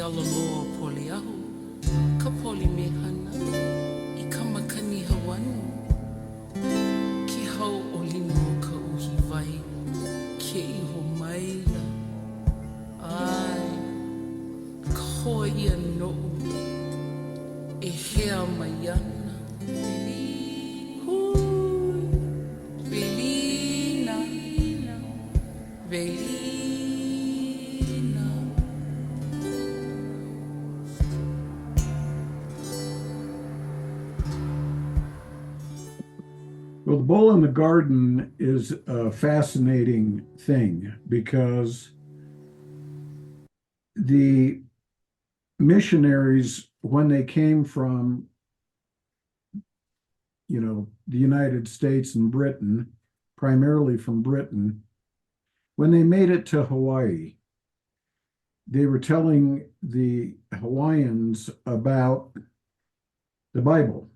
ala loa poli ahu, ka poli me hana, I ka makani hawanu, ki hau o lino ka uhi vai, ke iho maila, ai, ka hoa ia no, e hea mai ana, hui, velina, velina. Well, the bull in the garden is a fascinating thing because the missionaries, when they came from, the United States and Britain, primarily from Britain, when they made it to Hawaii, they were telling the Hawaiians about the Bible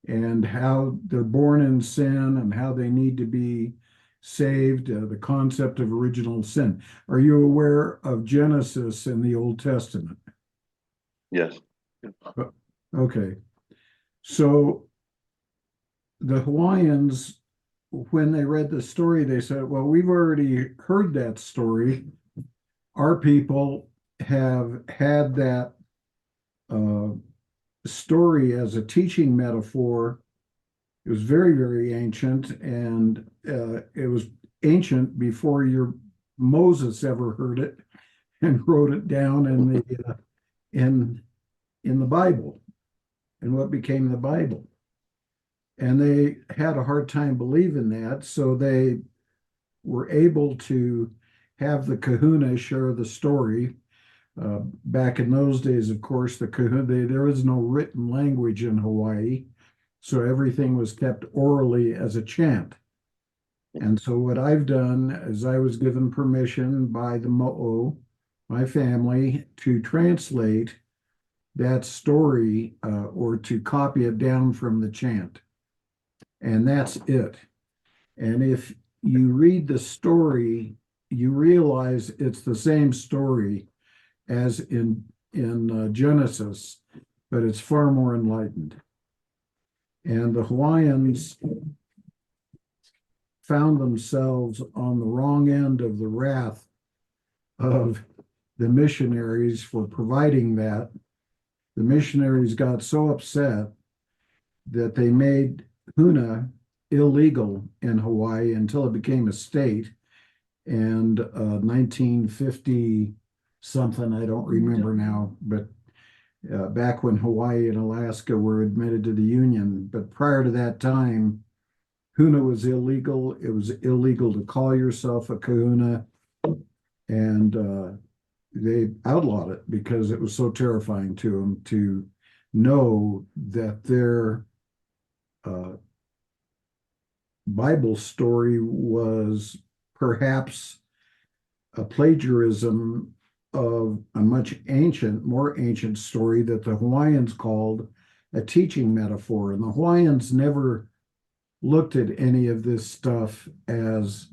and how they're born in sin and how they need to be saved, the concept of original sin. Are you aware of Genesis in the Old Testament? Yes. Okay. So the Hawaiians, when they read the story, they said, well, we've already heard that story. Our people have had that story as a teaching metaphor. It was very, very ancient, and it was ancient before your Moses ever heard it and wrote it down in the Bible, and what became the Bible. And they had a hard time believing that, so they were able to have the Kahuna share the story. Back in those days, of course, there was no written language in Hawaii, so everything was kept orally as a chant. And so what I've done is I was given permission by the Mo'o, my family, to translate that story or to copy it down from the chant. And that's it. And if you read the story, you realize it's the same story as in Genesis, but it's far more enlightened. And the Hawaiians found themselves on the wrong end of the wrath of the missionaries for providing that. The missionaries got so upset that they made Huna illegal in Hawaii until it became a state. And 1950 something, I don't remember now, but back when Hawaii and Alaska were admitted to the Union. But prior to that time, Huna was illegal. It was illegal to call yourself a kahuna. And they outlawed it because it was so terrifying to them to know that their Bible story was perhaps a plagiarism of a more ancient story that the Hawaiians called a teaching metaphor. And the Hawaiians never looked at any of this stuff as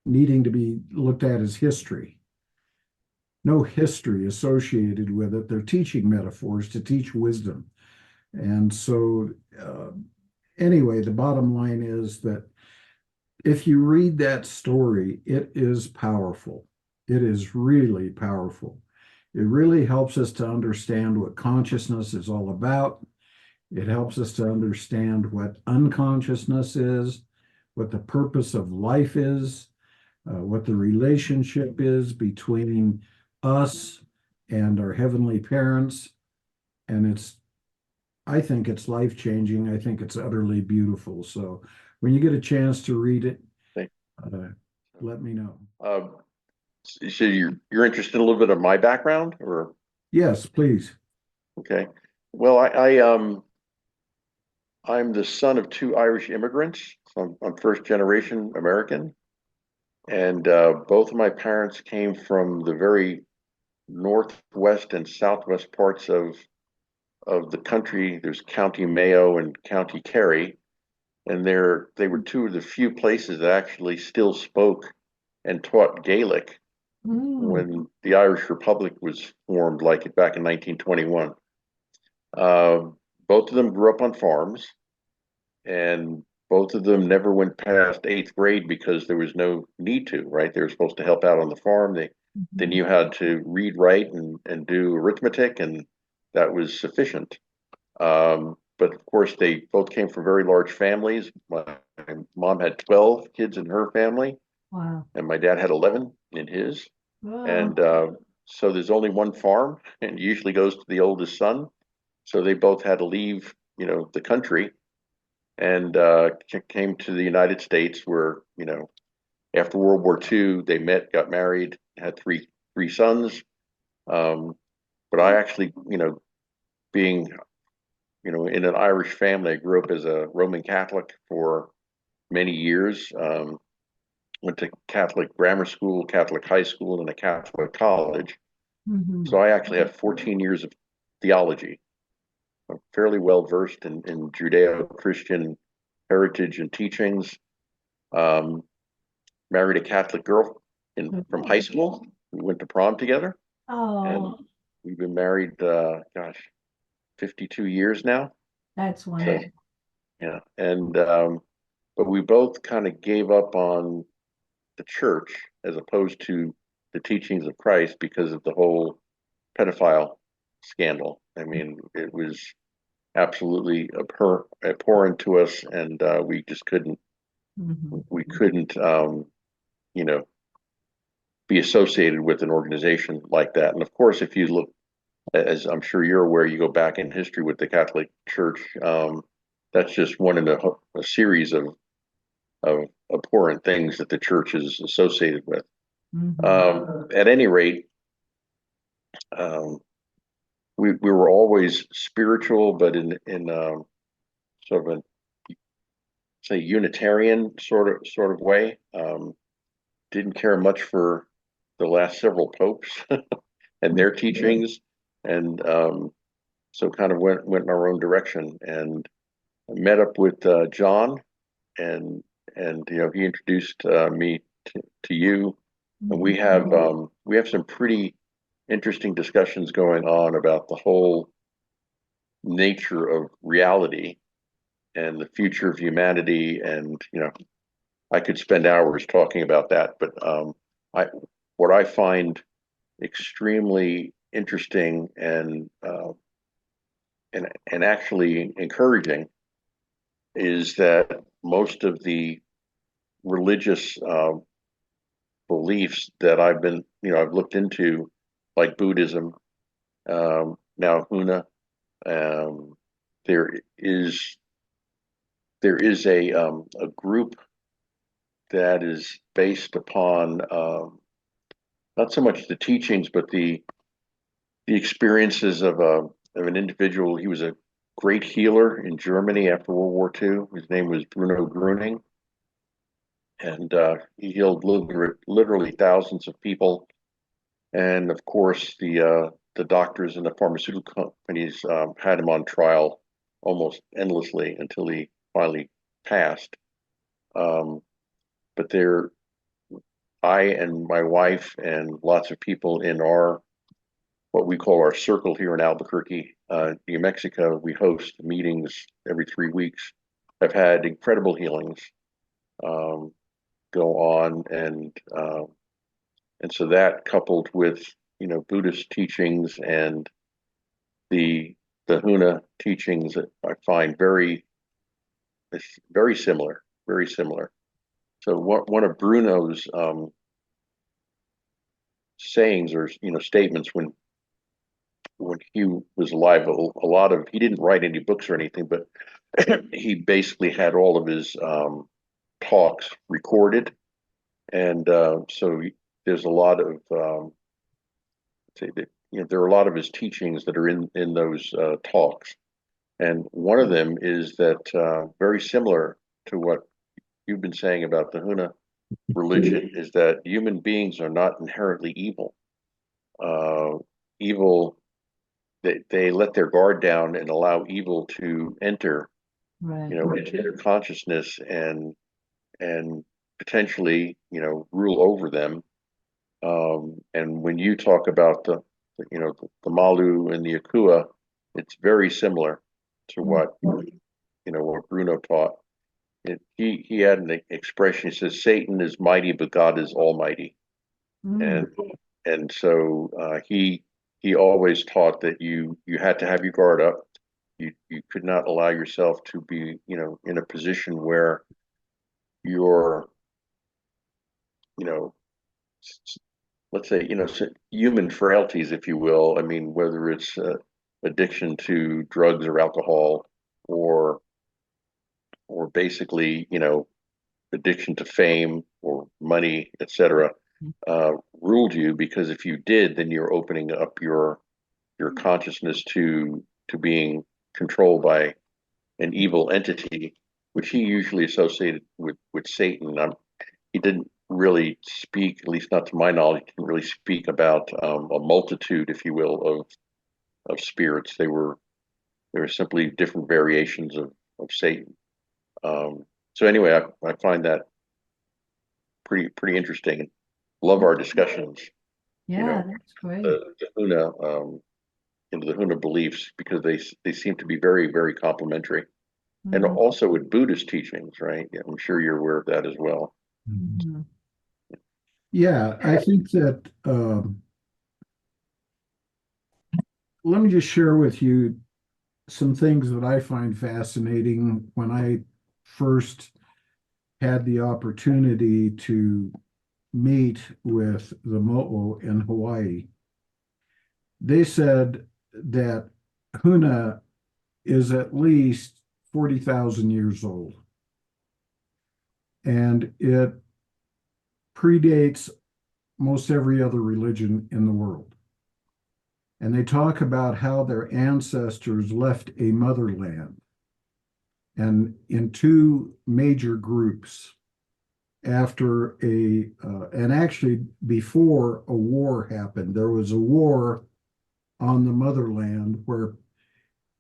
needing to be looked at as history. No history associated with it. They're teaching metaphors to teach wisdom. And so, anyway, the bottom line is that if you read that story, it is powerful. It is really powerful. It really helps us to understand what consciousness is all about. It helps us to understand what unconsciousness is, what the purpose of life is, what the relationship is between us and our heavenly parents. And I think it's life-changing. I think it's utterly beautiful. So when you get a chance to read it, let me know. So you're interested in a little bit of my background, or? Yes, please. Okay. Well, I'm the son of two Irish immigrants. So I'm first generation American, and both of my parents came from the very northwest and southwest parts of the country. There's County Mayo and County Kerry, and they were two of the few places that actually still spoke and taught Gaelic when the Irish Republic was formed, like back in 1921. Both of them grew up on farms, and both of them never went past eighth grade because there was no need to, right? They were supposed to help out on the farm. They knew how to read, write, and do arithmetic, and that was sufficient. But of course, they both came from very large families. My mom had 12 kids in her family, Wow. and my dad had 11 in his. Wow. And so there's only one farm, and it usually goes to the oldest son. So they both had to leave, the country, and came to the United States, where, after World War II, they met, got married, had three sons. But I actually, being, in an Irish family, I grew up as a Roman Catholic for many years. Went to Catholic grammar school, Catholic high school, and a Catholic college. So I actually have 14 years of theology. I'm fairly well versed in Judeo-Christian heritage and teachings. Married a Catholic girl from high school. We went to prom together, and Oh, we've been married, 52 years now. that's So, wonderful. yeah, and but we both kind of gave up on the church as opposed to the teachings of Christ because of the whole pedophile scandal. I mean, it was absolutely abhorrent to us, and we just couldn't we couldn't you know be associated with an organization like that. And of course, if you look, as I'm sure you're aware, you go back in history with the Catholic Church. That's just one in a series of abhorrent things that the church is associated with. At any rate, um, we were always spiritual, but in sort of a, say, Unitarian sort of way. Didn't care much for the last several popes and their teachings, and so kind of went in our own direction. And met up with John, and he introduced me to you, and we have some pretty interesting discussions going on about the whole nature of reality and the future of humanity. And I could spend hours talking about that, but I what I find extremely interesting and actually encouraging is that most of the religious beliefs that I've looked into, like Buddhism, now Huna, um, there is a group that is based upon not so much the teachings, but the experiences of an individual. He was a great healer in Germany after World War II. His name was Bruno Gruning, and he healed literally thousands of people. And of course, the doctors and the pharmaceutical companies had him on trial almost endlessly until he finally passed. But I and my wife and lots of people in what we call our circle here in Albuquerque, New Mexico, we host meetings every 3 weeks. I've had incredible healings go on, and so that, coupled with Buddhist teachings and the Huna teachings, that I find very similar, very similar. So one of Bruno's sayings, or statements, when he was alive, a lot of, he didn't write any books or anything, but he basically had all of his talks recorded, and so there's a lot of say that there are a lot of his teachings that are in those talks, and one of them is that very similar to what you've been saying about the Huna religion, is that human beings are not inherently evil. Evil, they let their guard down and allow evil to enter, Right. into their consciousness and potentially, rule over them. And when you talk about the Malu and the Akua, it's very similar to what Bruno taught. He had an expression. He says, "Satan is mighty, but God is almighty." Mm. And so he always taught that you had to have your guard up. You could not allow yourself to be in a position where you're let's say human frailties, if you will. I mean, whether it's addiction to drugs or alcohol, or basically addiction to fame or money, etc., ruled you, because if you did, then you're opening up your consciousness to being controlled by an evil entity, which he usually associated with Satan. He didn't really speak, at least not to my knowledge, didn't really speak about a multitude, if you will, of spirits. They were simply different variations of Satan. So anyway, I find that pretty interesting. Love our discussions. Yeah, that's great. The Huna into the Huna beliefs, because they seem to be very, very complementary. And Mhm. also with Buddhist teachings, right? Yeah, I'm sure you're aware of that as well. Mhm. Yeah, I think that let me just share with you some things that I find fascinating when I first had the opportunity to meet with the Mo'o in Hawaii. They said that Huna is at least 40,000 years old, and it predates most every other religion in the world. And they talk about how their ancestors left a motherland and in two major groups after and actually before a war happened. There was a war on the motherland where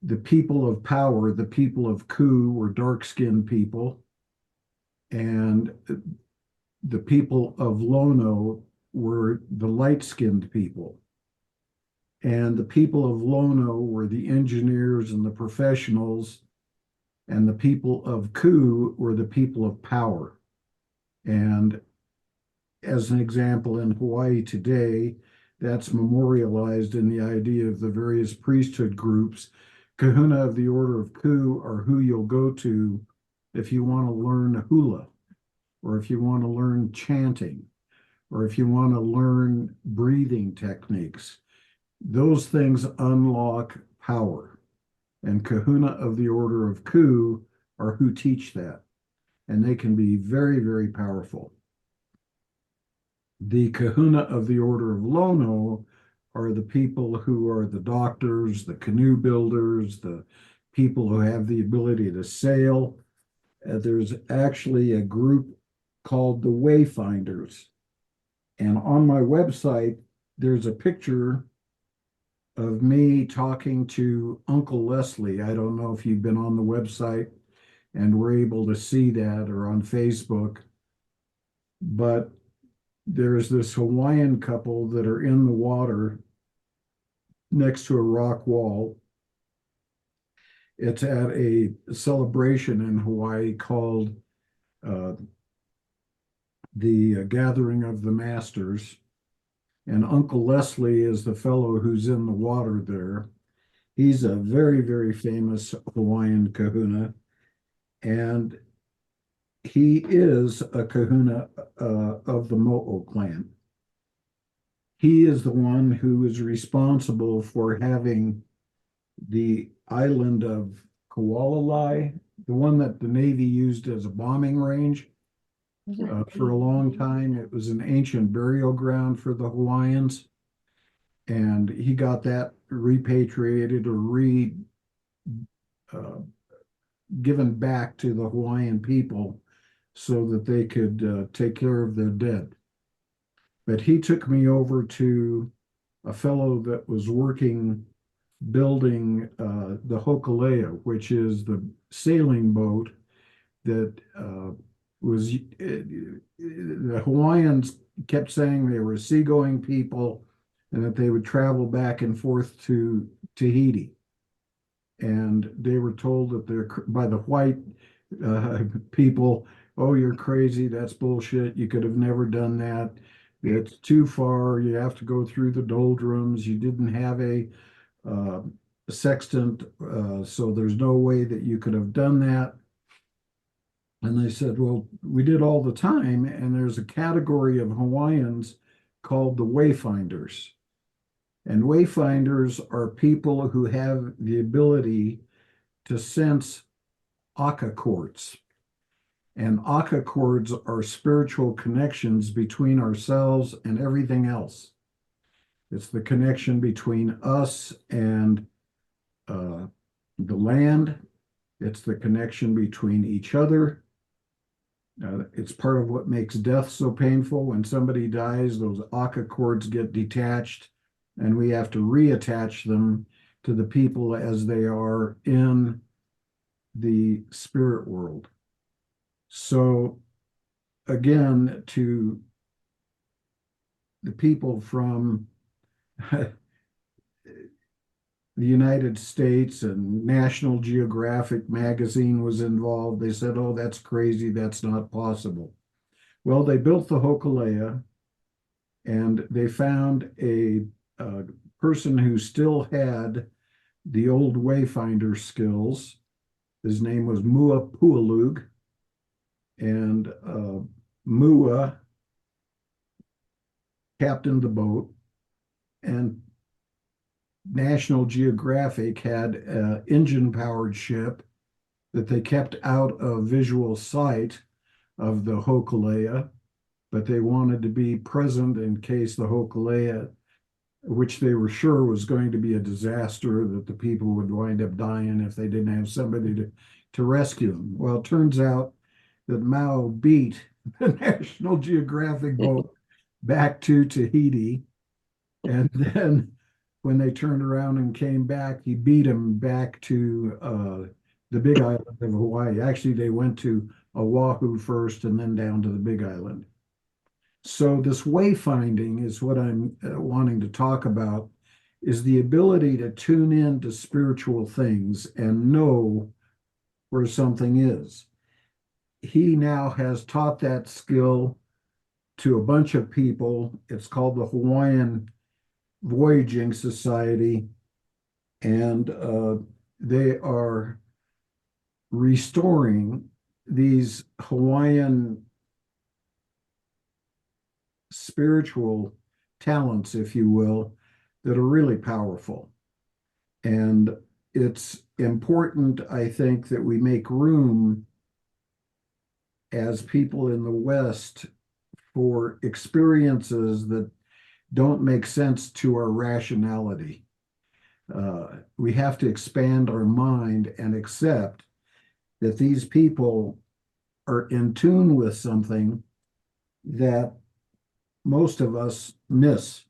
the people of power, the people of Ku, were dark-skinned people, and the people of Lono were the light-skinned people. And the people of Lono were the engineers and the professionals, and the people of Ku were the people of power. And as an example, in Hawaii today, that's memorialized in the idea of the various priesthood groups. Kahuna of the Order of Ku are who you'll go to if you want to learn hula, or if you want to learn chanting, or if you want to learn breathing techniques. Those things unlock power. And Kahuna of the Order of Ku are who teach that. And they can be very, very powerful. The Kahuna of the Order of Lono are the people who are the doctors, the canoe builders, the people who have the ability to sail. There's actually a group called the Wayfinders. And on my website, there's a picture of me talking to Uncle Leslie. I don't know if you've been on the website and were able to see that, or on Facebook, but there's this Hawaiian couple that are in the water next to a rock wall. It's at a celebration in Hawaii called uh, the Gathering of the Masters. And Uncle Leslie is the fellow who's in the water there. He's a very, very famous Hawaiian kahuna. And he is a kahuna of the Mo'o clan. He is the one who is responsible for having the island of Kaualalai, the one that the Navy used as a bombing range. For a long time, it was an ancient burial ground for the Hawaiians. And he got that repatriated, or uh, given back to the Hawaiian people so that they could take care of their dead. But he took me over to a fellow that was building the Hokulea, which is the sailing boat that was the Hawaiians kept saying they were seagoing people and that they would travel back and forth to Tahiti. And they were told that they're by the white people, oh, you're crazy. That's bullshit. You could have never done that. It's too far. You have to go through the doldrums. You didn't have a sextant, so there's no way that you could have done that. And they said, well, we did all the time. And there's a category of Hawaiians called the wayfinders. And wayfinders are people who have the ability to sense aka chords. And aka chords are spiritual connections between ourselves and everything else. It's the connection between us and the land. It's the connection between each other. It's part of what makes death so painful. When somebody dies, those aka chords get detached, and we have to reattach them to the people as they are in the spirit world. So again, to the people from the United States, and National Geographic magazine was involved. They said, oh, that's crazy. That's not possible. Well, they built the Hokulea, and they found a person who still had the old wayfinder skills. His name was Mua Pualug, and Mua captained the boat, and National Geographic had an engine-powered ship that they kept out of visual sight of the Hokulea, but they wanted to be present in case the Hokulea, which they were sure was going to be a disaster, that the people would wind up dying if they didn't have somebody to rescue them. Well, it turns out that Mao beat the National Geographic boat back to Tahiti, and then when they turned around and came back, he beat them back to the Big Island of Hawaii. Actually, they went to Oahu first and then down to the Big Island. So this wayfinding is what I'm wanting to talk about, is the ability to tune in to spiritual things and know where something is. He now has taught that skill to a bunch of people. It's called the Hawaiian Voyaging Society, and they are restoring these Hawaiian spiritual talents, if you will, that are really powerful. And it's important, I think, that we make room as people in the West for experiences that don't make sense to our rationality. We have to expand our mind and accept that these people are in tune with something that most of us miss.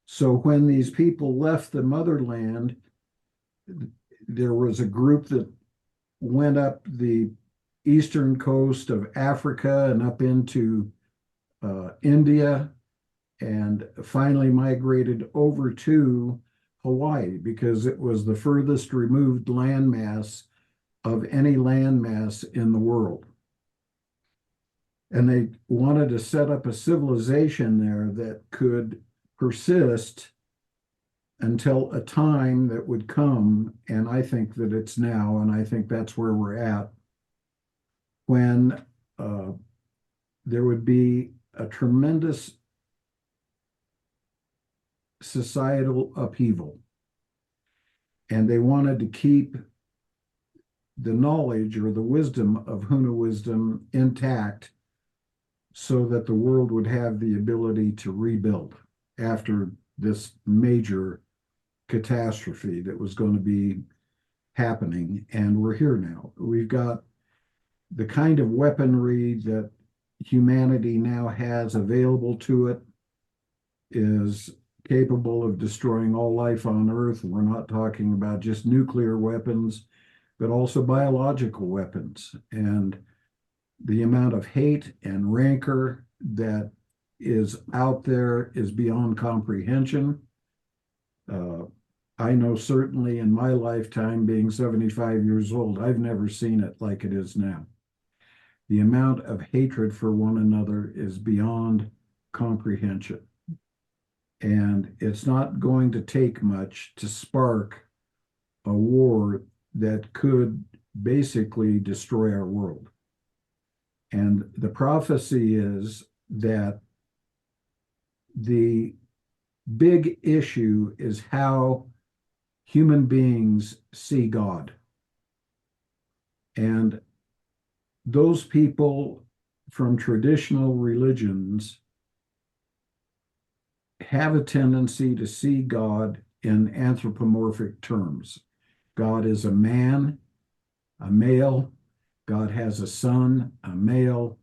So when these people left the motherland, there was a group that went up the eastern coast of Africa and up into India, and finally migrated over to Hawaii because it was the furthest removed landmass of any landmass in the world. And they wanted to set up a civilization there that could persist until a time that would come, and I think that it's now, and I think that's where we're at, when there would be a tremendous societal upheaval. And they wanted to keep the knowledge or the wisdom of Huna wisdom intact so that the world would have the ability to rebuild after this major catastrophe that was going to be happening. And we're here now. We've got the kind of weaponry that humanity now has available to it is capable of destroying all life on Earth. And we're not talking about just nuclear weapons, but also biological weapons. And The amount of hate and rancor that is out there is beyond comprehension. I know certainly in my lifetime, being 75 years old, I've never seen it like it is now. The amount of hatred for one another is beyond comprehension. And it's not going to take much to spark a war that could basically destroy our world. And the prophecy is that the big issue is how human beings see God. And those people from traditional religions have a tendency to see God in anthropomorphic terms. God is a man, a male. God has a son, a male.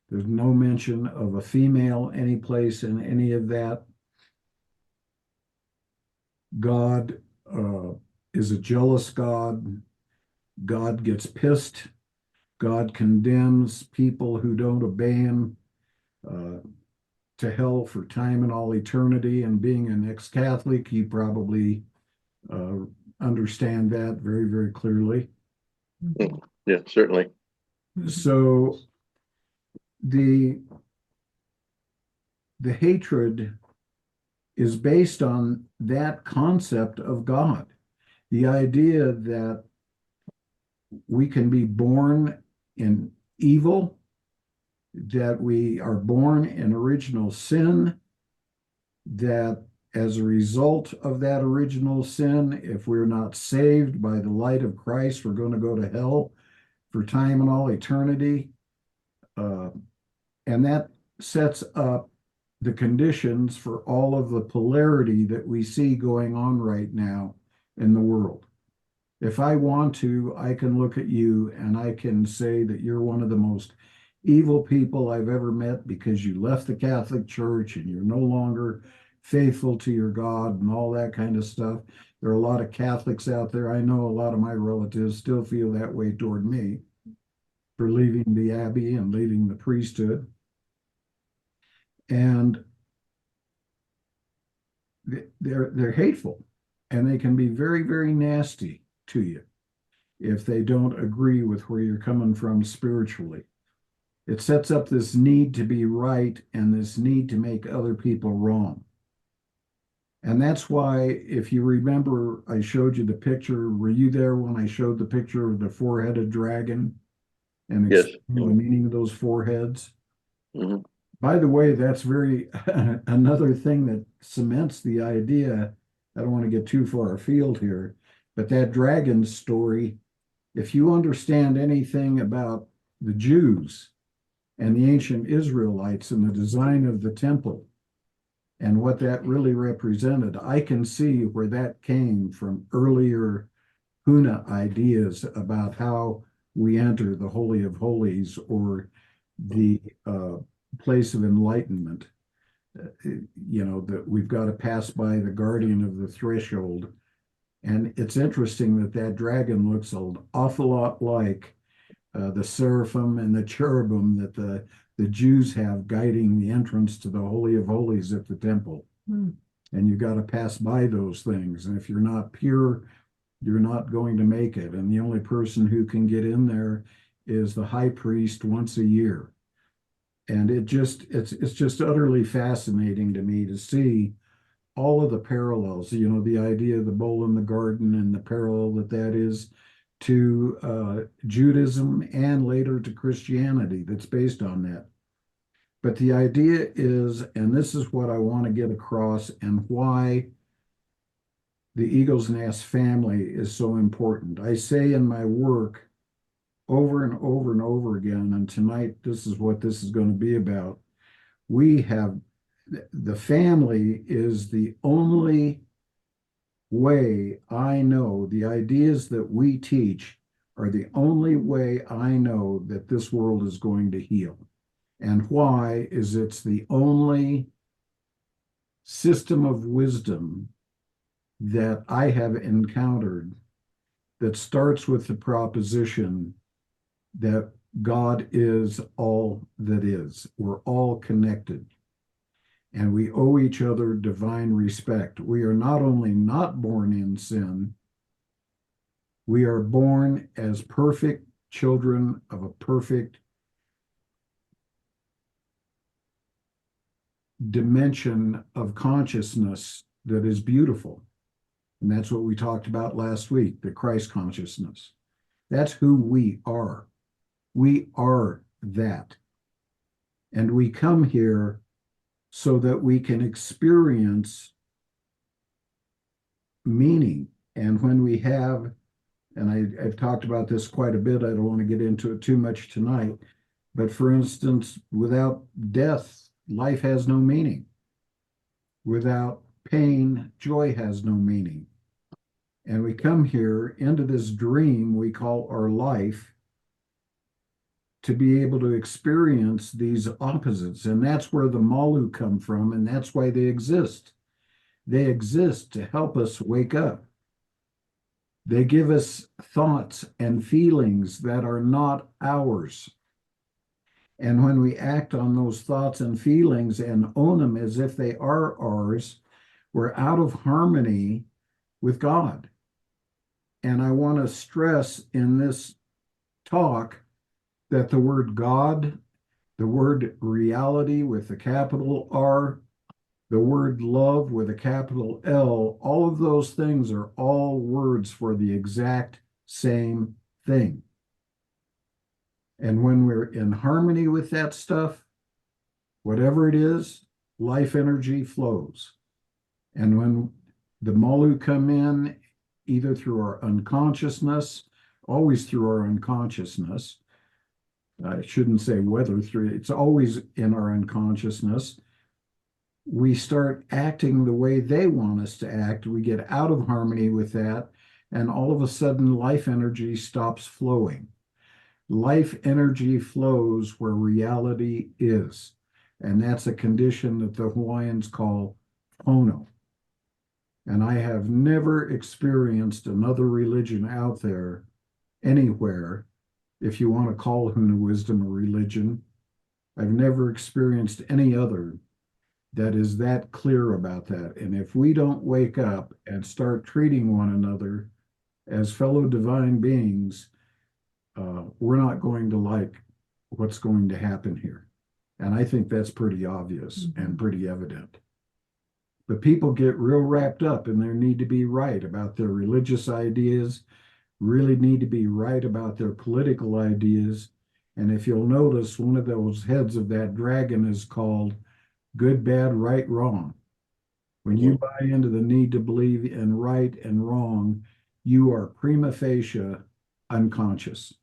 There's no mention of a female any place in any of that. God is a jealous God. God gets pissed. God condemns people who don't obey him to hell for time and all eternity. And being an ex-Catholic, you probably understand that very, very clearly. Yeah, certainly. So the hatred is based on that concept of God. The idea that we can be born in evil, that we are born in original sin, that as a result of that original sin, if we're not saved by the light of Christ, we're going to go to hell for time and all eternity. And that sets up the conditions for all of the polarity that we see going on right now in the world. If I want to, I can look at you and I can say that you're one of the most evil people I've ever met because you left the Catholic Church and you're no longer faithful to your God and all that kind of stuff. There are a lot of Catholics out there. I know a lot of my relatives still feel that way toward me for leaving the abbey and leaving the priesthood. And they're hateful, and they can be very, very nasty to you if they don't agree with where you're coming from spiritually. It sets up this need to be right and this need to make other people wrong. And that's why, if you remember, I showed you the picture. Were you there when I showed the picture of the four-headed dragon and Yes. explained the meaning of those four heads? Mhm. By the way, that's very another thing that cements the idea. I don't want to get too far afield here, but that dragon story, if you understand anything about the Jews and the ancient Israelites and the design of the temple and what that really represented, I can see where that came from earlier Huna ideas about how we enter the Holy of Holies or the place of enlightenment. That we've got to pass by the guardian of the threshold. And it's interesting that that dragon looks an awful lot like the seraphim and the cherubim that the Jews have guiding the entrance to the Holy of Holies at the temple. Hmm. And you've got to pass by those things. And if you're not pure, you're not going to make it. And the only person who can get in there is the high priest once a year. And it's just utterly fascinating to me to see all of the parallels, the idea of the bull in the garden and the parallel that is to Judaism and later to Christianity that's based on that. But the idea is, and this is what I want to get across and why the Eagle's Nest family is so important. I say in my work over and over and over again, and tonight this is what this is going to be about. We have the family is the only way I know, the ideas that we teach are the only way I know that this world is going to heal. And why is it's the only system of wisdom that I have encountered that starts with the proposition that God is all that is. We're all connected. And we owe each other divine respect. We are not only not born in sin, we are born as perfect children of a perfect dimension of consciousness that is beautiful. And that's what we talked about last week, the Christ consciousness. That's who we are. We are that. And we come here so that we can experience meaning. And when we have, and I've talked about this quite a bit, I don't want to get into it too much tonight, but for instance, without death, life has no meaning. Without pain, joy has no meaning. And we come here into this dream we call our life to be able to experience these opposites. And that's where the Malu come from, and that's why they exist. They exist to help us wake up. They give us thoughts and feelings that are not ours. And when we act on those thoughts and feelings and own them as if they are ours, we're out of harmony with God. And I want to stress in this talk that the word God, the word reality with a capital R, the word love with a capital L, all of those things are all words for the exact same thing. And when we're in harmony with that stuff, whatever it is, life energy flows. And when the Malu come in, either through our unconsciousness, always through our unconsciousness, I shouldn't say whether through, it's always in our unconsciousness, we start acting the way they want us to act. We get out of harmony with that, and all of a sudden life energy stops flowing. Life energy flows where reality is, and that's a condition that the Hawaiians call pono. And I have never experienced another religion out there anywhere, if you want to call Huna wisdom a religion. I've never experienced any other that is that clear about that. And if we don't wake up and start treating one another as fellow divine beings, we're not going to like what's going to happen here. And I think that's pretty obvious and pretty evident. But people get real wrapped up in their need to be right about their religious ideas, really need to be right about their political ideas. And if you'll notice, one of those heads of that dragon is called good, bad, right, wrong. When you buy into the need to believe in right and wrong, you are prima facie unconscious.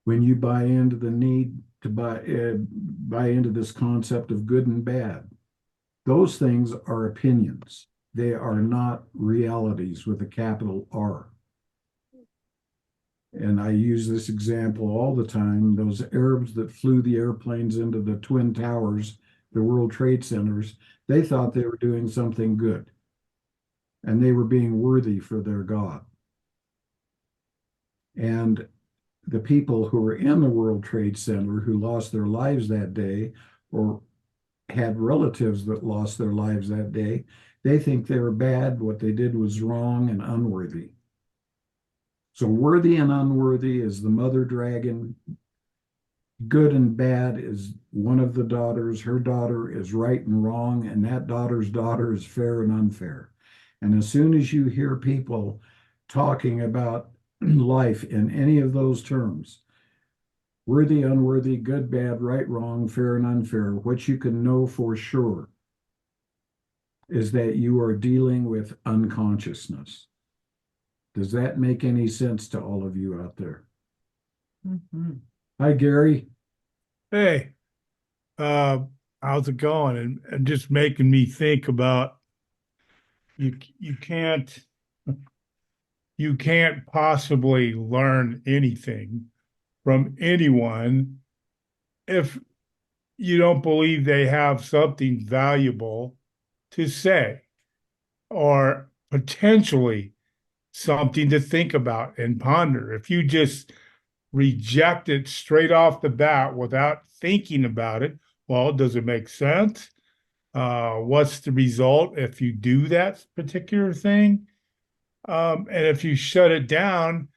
When you buy into the need to buy into this concept of good and bad, those things are opinions. They are not realities with a capital R. And I use this example all the time. Those Arabs that flew the airplanes into the Twin Towers, the World Trade Centers, they thought they were doing something good. And they were being worthy for their God. And the people who were in the World Trade Center who lost their lives that day, or had relatives that lost their lives that day, they think they were bad. What they did was wrong and unworthy. So worthy and unworthy is the mother dragon. Good and bad is one of the daughters. Her daughter is right and wrong, and that daughter's daughter is fair and unfair. And as soon as you hear people talking about life in any of those terms, worthy, unworthy, good, bad, right, wrong, fair and unfair, what you can know for sure is that you are dealing with unconsciousness. Does that make any sense to all of you out there? Hi, Gary. Hey, how's it going? And just making me think about you can't possibly learn anything from anyone if you don't believe they have something valuable to say or potentially something to think about and ponder. If you just reject it straight off the bat without thinking about it. Well, does it make sense? What's the result if you do that particular thing? And if you shut it down,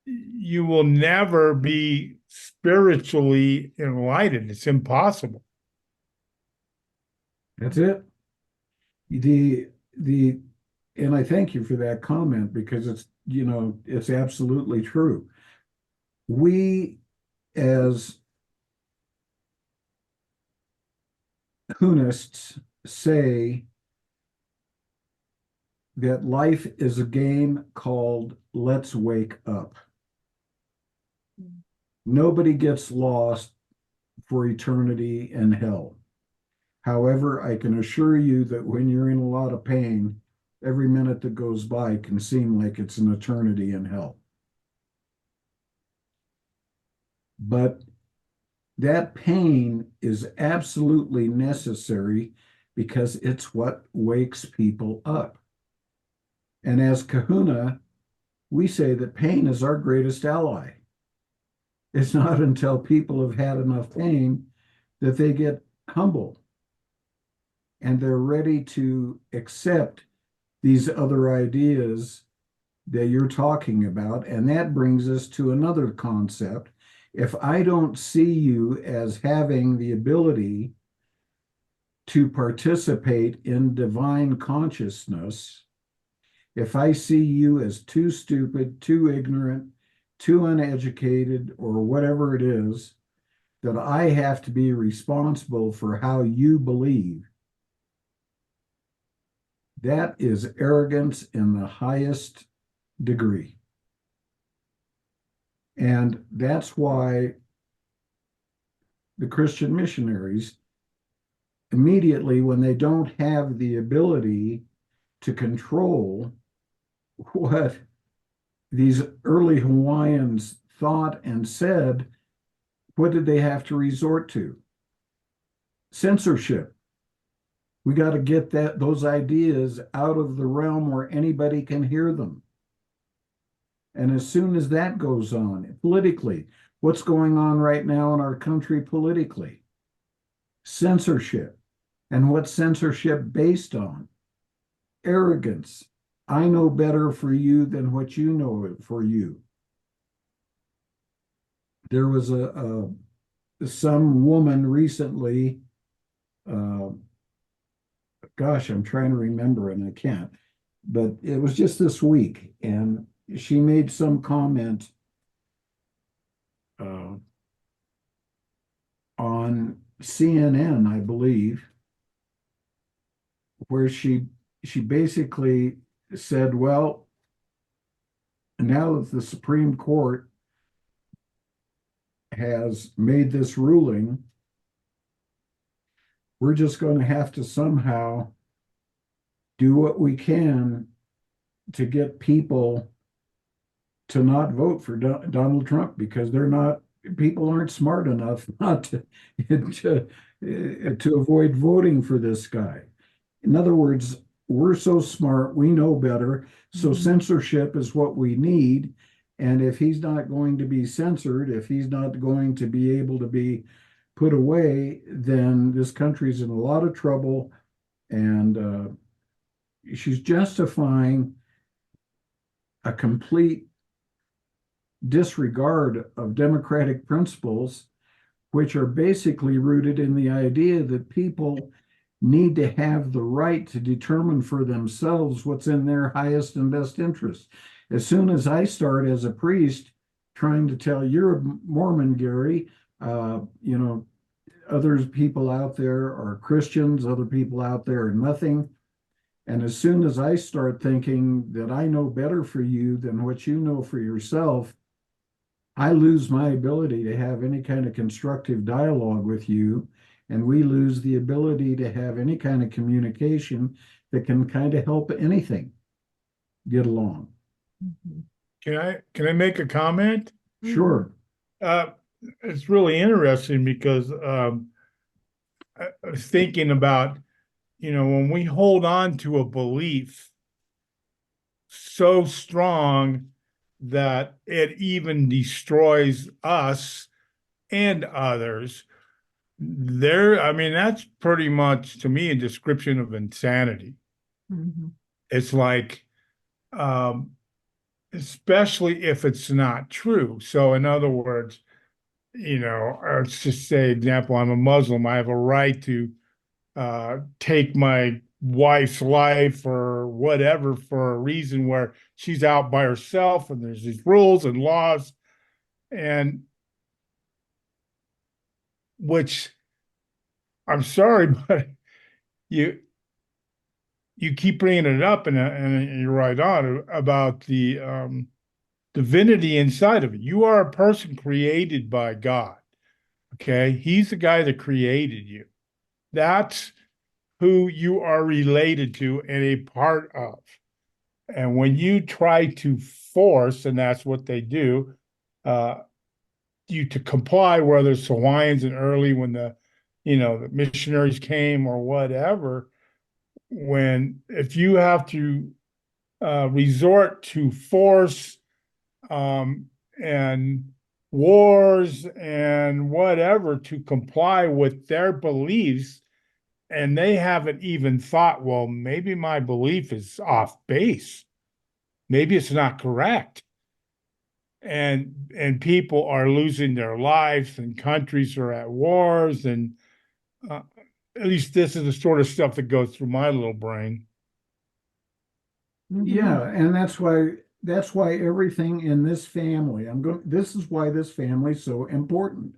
you will never be spiritually enlightened. It's impossible. That's it. And I thank you for that comment because it's absolutely true. We as Hunists say that life is a game called Let's Wake Up. Nobody gets lost for eternity in hell. However, I can assure you that when you're in a lot of pain, every minute that goes by can seem like it's an eternity in hell. But that pain is absolutely necessary because it's what wakes people up. And as Kahuna, we say that pain is our greatest ally. It's not until people have had enough pain that they get humble and they're ready to accept these other ideas that you're talking about. And that brings us to another concept. If I don't see you as having the ability to participate in divine consciousness, if I see you as too stupid, too ignorant, too uneducated, or whatever it is, that I have to be responsible for how you believe, that is arrogance in the highest degree. And that's why the Christian missionaries, immediately when they don't have the ability to control what these early Hawaiians thought and said, what did they have to resort to? Censorship. We got to get those ideas out of the realm where anybody can hear them. And as soon as that goes on, politically, what's going on right now in our country politically? Censorship. And what's censorship based on? Arrogance. I know better for you than what you know for you. There was some woman recently, gosh, I'm trying to remember and I can't, but it was just this week, and she made some comment on CNN, I believe, where she basically said, well, now that the Supreme Court has made this ruling, we're just going to have to somehow do what we can to get people to not vote for Donald Trump because people aren't smart enough not to avoid voting for this guy. In other words, we're so smart, we know better. So censorship is what we need. And if he's not going to be censored, if he's not going to be able to be put away, then this country's in a lot of trouble. And she's justifying a complete disregard of democratic principles, which are basically rooted in the idea that people need to have the right to determine for themselves what's in their highest and best interest. As soon as I start as a priest trying to tell you're a Mormon, Gary, other people out there are Christians, other people out there are nothing. And as soon as I start thinking that I know better for you than what you know for yourself, I lose my ability to have any kind of constructive dialogue with you. And we lose the ability to have any kind of communication that can kind of help anything get along. Can I make a comment? Sure. It's really interesting because I was thinking about, when we hold on to a belief so strong that it even destroys us and others, I mean, that's pretty much to me a description of insanity. Mhm. It's like, um, especially if it's not true. So, in other words, let's just say, example, I'm a Muslim. I have a right to take my wife's life or whatever for a reason where she's out by herself and there's these rules and laws, and which I'm sorry, but you you keep bringing it up, and you're right on about the divinity inside of it. You are a person created by God. Okay, He's the guy that created you. That's who you are related to and a part of. And when you try to force, and that's what they do, uh, you to comply, whether it's Hawaiians and early when the missionaries came or whatever, when if you have to resort to force um, and wars and whatever to comply with their beliefs, and they haven't even thought, well, maybe my belief is off base. Maybe it's not correct. And people are losing their lives and countries are at wars and uh, at least this is the sort of stuff that goes through my little brain. Mhm. Yeah, and that's why everything in this family, this is why this family is so important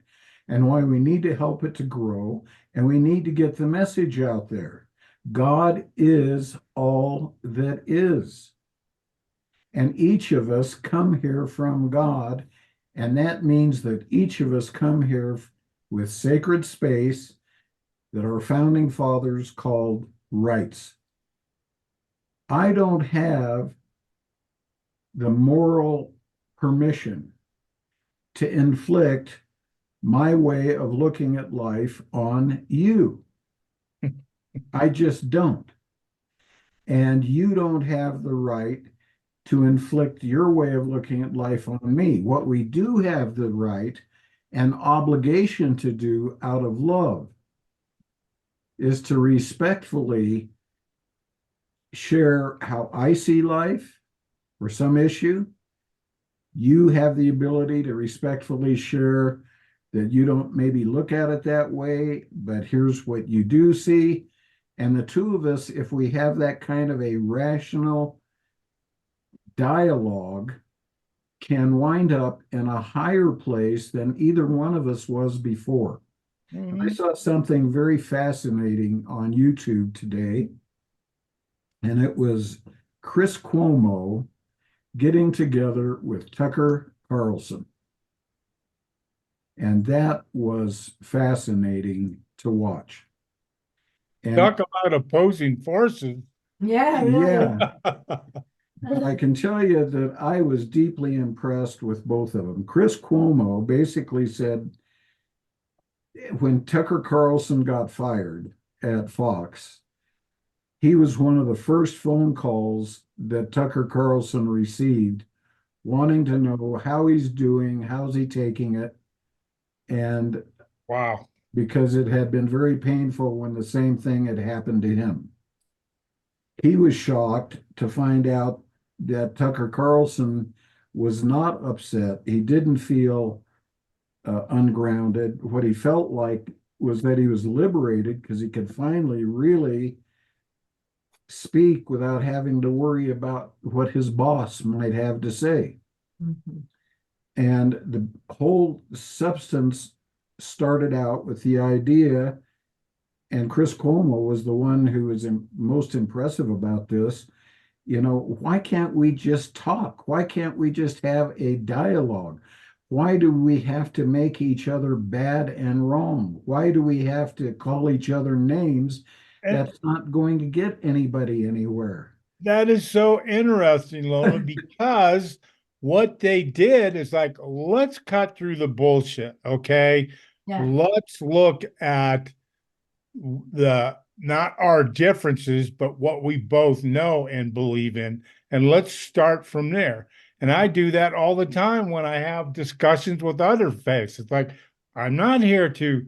and why we need to help it to grow and we need to get the message out there. God is all that is. And each of us come here from God, and that means that each of us come here with sacred space that our founding fathers called rights. I don't have the moral permission to inflict my way of looking at life on you. I just don't. And you don't have the right to inflict your way of looking at life on me. What we do have the right and obligation to do out of love is to respectfully share how I see life or some issue. You have the ability to respectfully share that you don't maybe look at it that way, but here's what you do see. And the two of us, if we have that kind of a rational dialogue, can wind up in a higher place than either one of us was before. I saw something very fascinating on YouTube today, and it was Chris Cuomo getting together with Tucker Carlson. And that was fascinating to watch. And Talk about opposing forces. Yeah, really. yeah, but I can tell you that I was deeply impressed with both of them. Chris Cuomo basically said when Tucker Carlson got fired at Fox, he was one of the first phone calls that Tucker Carlson received, wanting to know how he's doing, how's he taking it, and Wow. because it had been very painful when the same thing had happened to him. He was shocked to find out that Tucker Carlson was not upset. He didn't feel ungrounded. What he felt like was that he was liberated because he could finally really speak without having to worry about what his boss might have to say. Mhm. And the whole substance started out with the idea, and Chris Cuomo was the one who was most impressive about this. Why can't we just talk? Why can't we just have a dialogue? Why do we have to make each other bad and wrong? Why do we have to call each other names? And That's not going to get anybody anywhere. that is so interesting, Lola, because what they did is like, let's cut through the bullshit, okay? Yeah. Let's look at the not our differences, but what we both know and believe in, and let's start from there. And I do that all the time when I have discussions with other faiths. It's like, I'm not here to,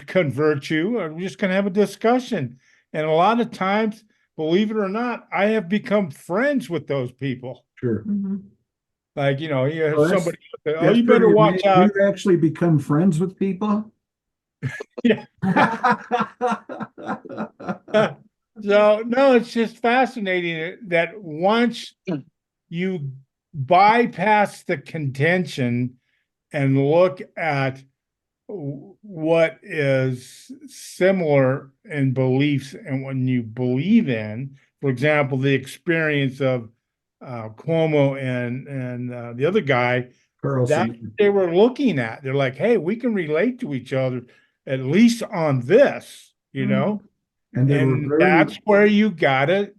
convert you. I'm just going to have a discussion. And a lot of times, believe it or not, I have become friends with those people. Sure. Mhm. Like, you have Well, somebody, oh, That's you better pretty watch amazing. out. You actually become friends with people? Yeah. So, no, it's just fascinating that once you bypass the contention and look at what is similar in beliefs and when you believe in, for example, the experience of Cuomo and the other guy, that Carlson. they were looking at. They're like, hey, we can relate to each other at least on this, Mhm. And they were and that's where you kind of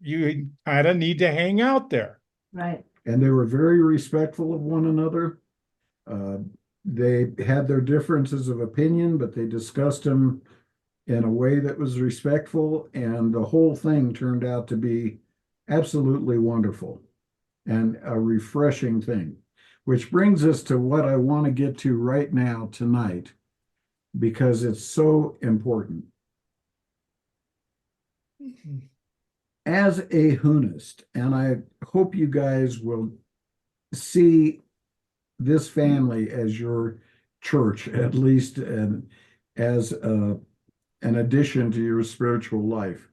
need to hang out there. Right. very respectful of one another. Uh, they had their differences of opinion, but they discussed them in a way that was respectful, and the whole thing turned out to be absolutely wonderful and a refreshing thing. Which brings us to what I want to get to right now tonight, because it's so important. As a Hunist, and I hope you guys will see this family as your church, at least, and as an addition to your spiritual life.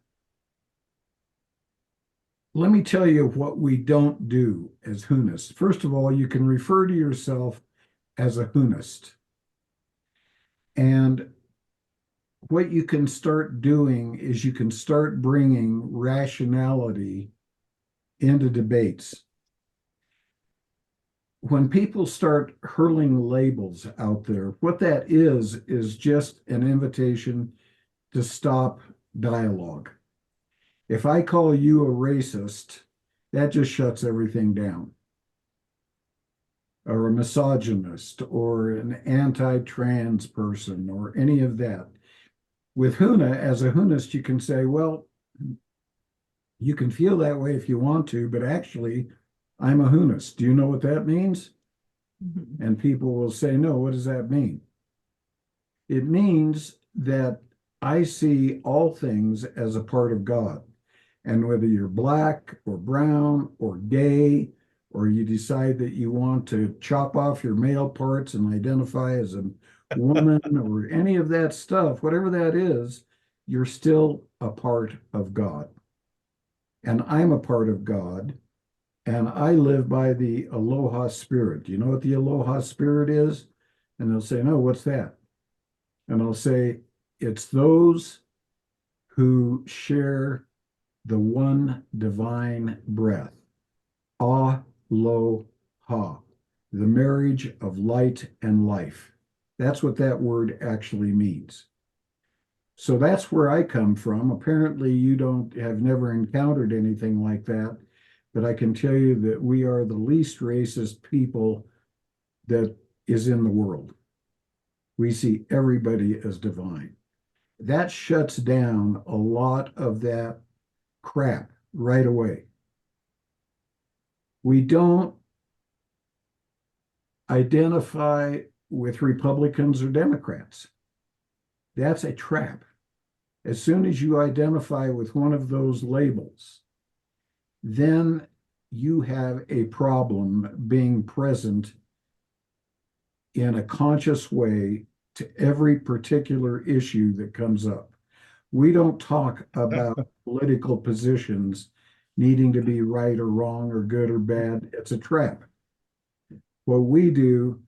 Let me tell you what we don't do as Hunists. First of all, you can refer to yourself as a Hunist. And what you can start doing is you can start bringing rationality into debates. When people start hurling labels out there, what that is just an invitation to stop dialogue. If I call you a racist, that just shuts everything down. Or a misogynist, or an anti-trans person, or any of that. With Huna, as a Hunist, you can say, well, you can feel that way if you want to, but actually, I'm a Hunist. Do you know what that means? Mhm. And people will say, no, what does that mean? It means that I see all things as a part of God. And whether you're black or brown or gay, or you decide that you want to chop off your male parts and identify as a woman or any of that stuff, whatever that is, you're still a part of God. And I'm a part of God. And I live by the Aloha Spirit. Do you know what the Aloha Spirit is? And they'll say, no, what's that? And I'll say, it's those who share the one divine breath, Aloha, the marriage of light and life. That's what that word actually means. So that's where I come from. Apparently, you don't have never encountered anything like that, but I can tell you that we are the least racist people that is in the world. We see everybody as divine. That shuts down a lot of that crap right away. We don't identify with Republicans or Democrats. That's a trap. As soon as you identify with one of those labels, then you have a problem being present in a conscious way to every particular issue that comes up. We don't talk about political positions needing to be right or wrong or good or bad. It's a trap. What we do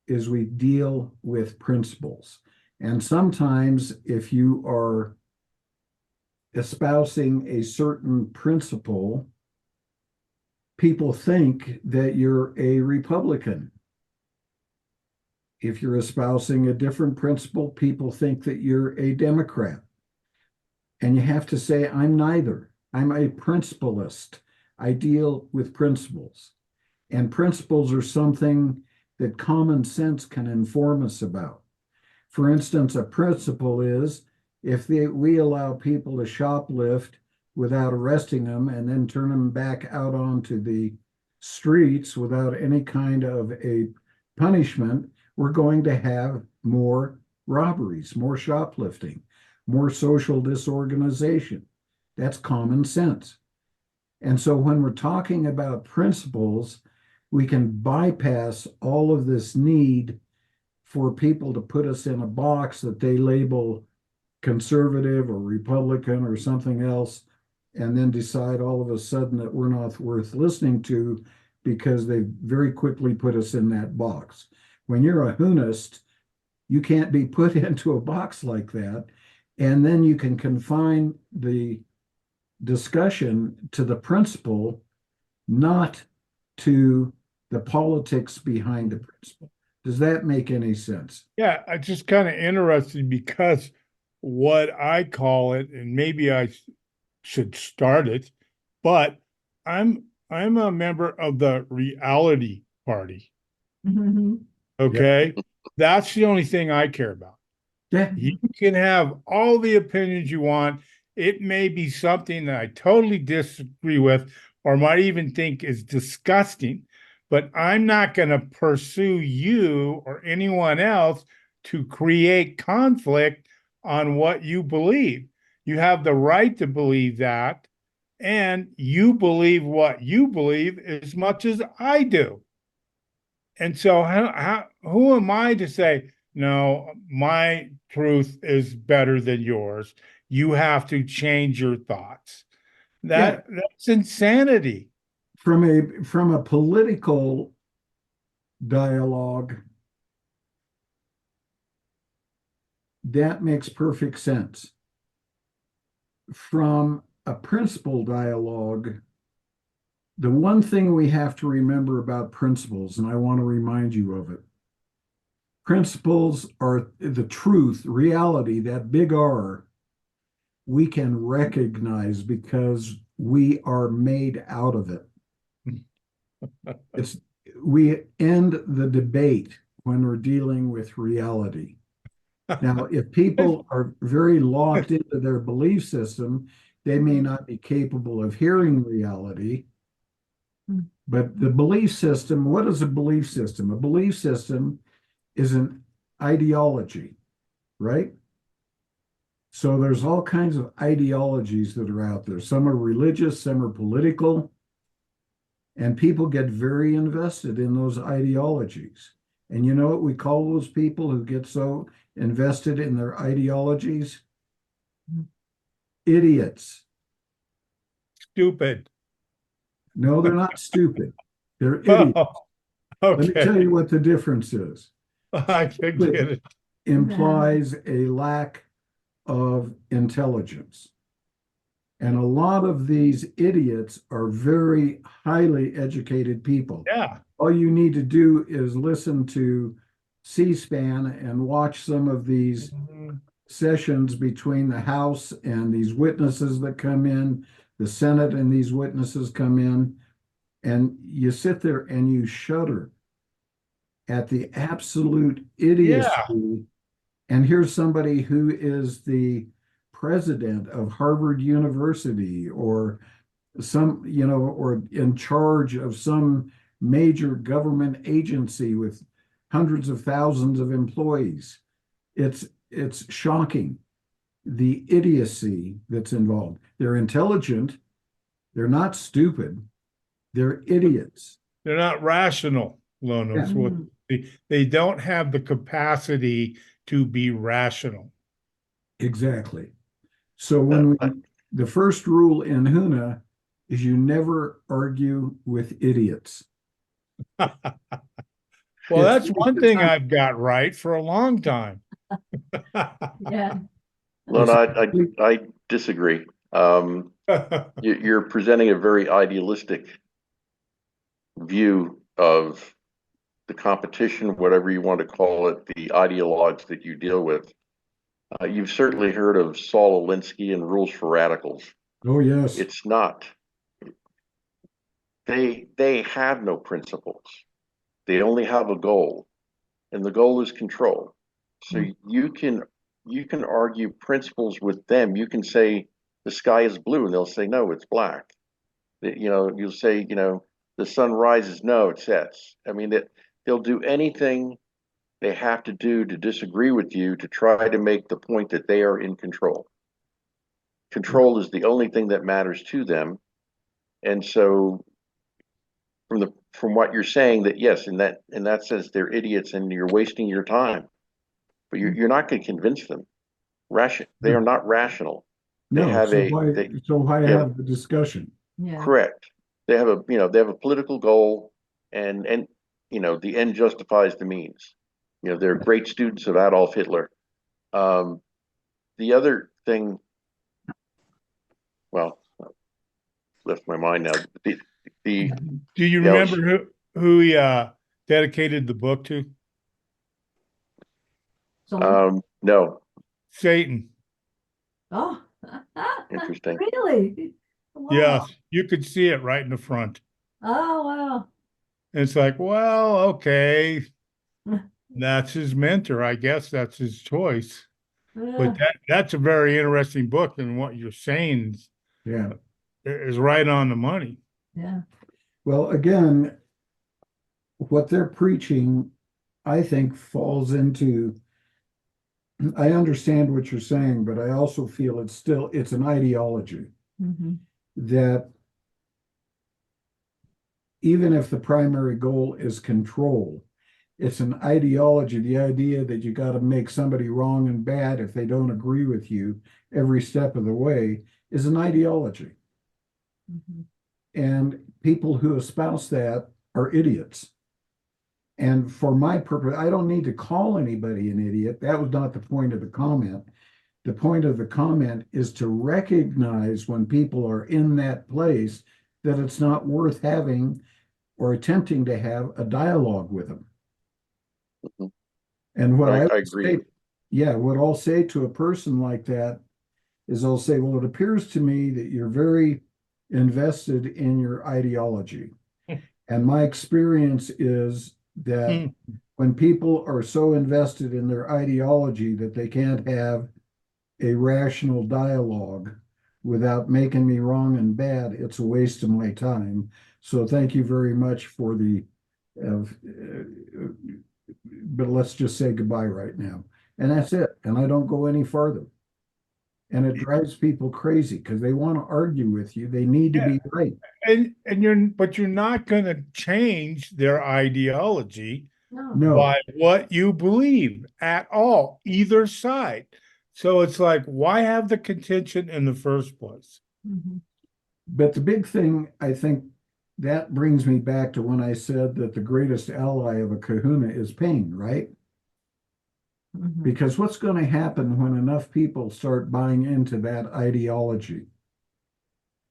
is we deal with principles. And sometimes if you are espousing a certain principle, people think that you're a Republican. If you're espousing a different principle, people think that you're a Democrat. And you have to say, I'm neither. I'm a principalist. I deal with principles. And principles are something that common sense can inform us about. For instance, a principle is if we allow people to shoplift without arresting them and then turn them back out onto the streets without any kind of a punishment, we're going to have more robberies, more shoplifting, more social disorganization. That's common sense. And so when we're talking about principles, we can bypass all of this need for people to put us in a box that they label conservative or Republican or something else, and then decide all of a sudden that we're not worth listening to because they very quickly put us in that box. When you're a Hoonist, you can't be put into a box like that. And then you can confine the discussion to the principle, not to the politics behind the principle. Does that make any sense? Yeah, I just kind of interested because what I call it, and maybe I should start it, but I'm a member of the reality party. Mm-hmm. Okay. That's the only thing I care about. Yeah. You can have all the opinions you want. It may be something that I totally disagree with or might even think is disgusting, but I'm not going to pursue you or anyone else to create conflict on what you believe. You have the right to believe that, and you believe what you believe as much as I do. And so, who am I to say, no, my truth is better than yours? You have to change your thoughts. Yeah. That's insanity. From a political dialogue, that makes perfect sense. From a principle dialogue, the one thing we have to remember about principles, and I want to remind you of it, principles are the truth, reality, that big R, we can recognize because we are made out of it. It's we end the debate when we're dealing with reality. Now, if people are very locked into their belief system, they may not be capable of hearing reality. But the belief system, what is a belief system? A belief system is an ideology, right? So there's all kinds of ideologies that are out there. Some are religious, some are political, and people get very invested in those ideologies. And you know what we call those people who get so invested in their ideologies? Idiots. Stupid. No, they're not stupid. They're idiots. Oh, Let me tell okay. you what the difference is. I can get it. Implies a lack of intelligence. And a lot of these idiots are very highly educated people. Yeah. All you need to do is listen to C-SPAN and watch some of these sessions between the House and these witnesses that come in, the Senate and these witnesses come in, and you sit there and you shudder at the absolute idiocy. Yeah. And here's somebody who is the president of Harvard University or some, or in charge of some major government agency with hundreds of thousands of employees. It's shocking, the idiocy that's involved. They're intelligent, they're not stupid, they're idiots. They're not rational, Lonos. They don't have the capacity to be rational. Exactly. So the first rule in Huna is you never argue with idiots. Well, that's one thing I've got right for a long time. Yeah. Lona, I disagree. You're presenting a very idealistic view of the competition, whatever you want to call it, the ideologues that you deal with. You've certainly heard of Saul Alinsky and Rules for Radicals. Oh, yes. It's not. They have no principles. They only have a goal, and the goal is control. So you can argue principles with them. You can say the sky is blue, and they'll say no, it's black. You'll say the sun rises. No, it sets. I mean, that they'll do anything they have to do to disagree with you to try to make the point that they are in control. Control is the only thing that matters to them. And so from what you're saying, that yes, in that sense, they're idiots and you're wasting your time. But you're not going to convince them. They are not rational. They No, have so a why, they, so why they have have the discussion? Yeah. correct. They have a political goal, and the end justifies the means. They're great students of Adolf Hitler. The other thing, well, left my mind now. The Do you yeah, remember who he dedicated the book to? So, no, Satan. oh, interesting. really? Wow. Yes, you could see it right in the front. Oh, wow. It's like, well, okay, that's his mentor. I guess that's his choice. But that's a very interesting book, and what you're saying Yeah. is right on the money. Yeah. Well, again, what they're preaching, I think, falls into, I understand what you're saying, but I also feel it's an ideology Mm-hmm. that even if the primary goal is control, it's an ideology. The idea that you got to make somebody wrong and bad if they don't agree with you every step of the way is an ideology. Mm-hmm. And people who espouse that are idiots. And for my purpose, I don't need to call anybody an idiot. That was not the point of the comment. The point of the comment is to recognize when people are in that place that it's not worth having or attempting to have a dialogue with them. Mhm. And what I I would agree. say, yeah, what I'll say to a person like that is I'll say, well, it appears to me that you're very invested in your ideology. And my experience is that when people are so invested in their ideology that they can't have a rational dialogue without making me wrong and bad, it's a waste of my time. So thank you very much for but let's just say goodbye right now. And that's it. And I don't go any further. And it drives people crazy because they want to argue with you. They need to be right. And you're not going to change their ideology No, by what you believe at all, either side. So it's like, why have the contention in the first place? Mm-hmm. but the big thing, I think that brings me back to when I said that the greatest ally of a kahuna is pain, right? Mm-hmm. Because what's going to happen when enough people start buying into that ideology?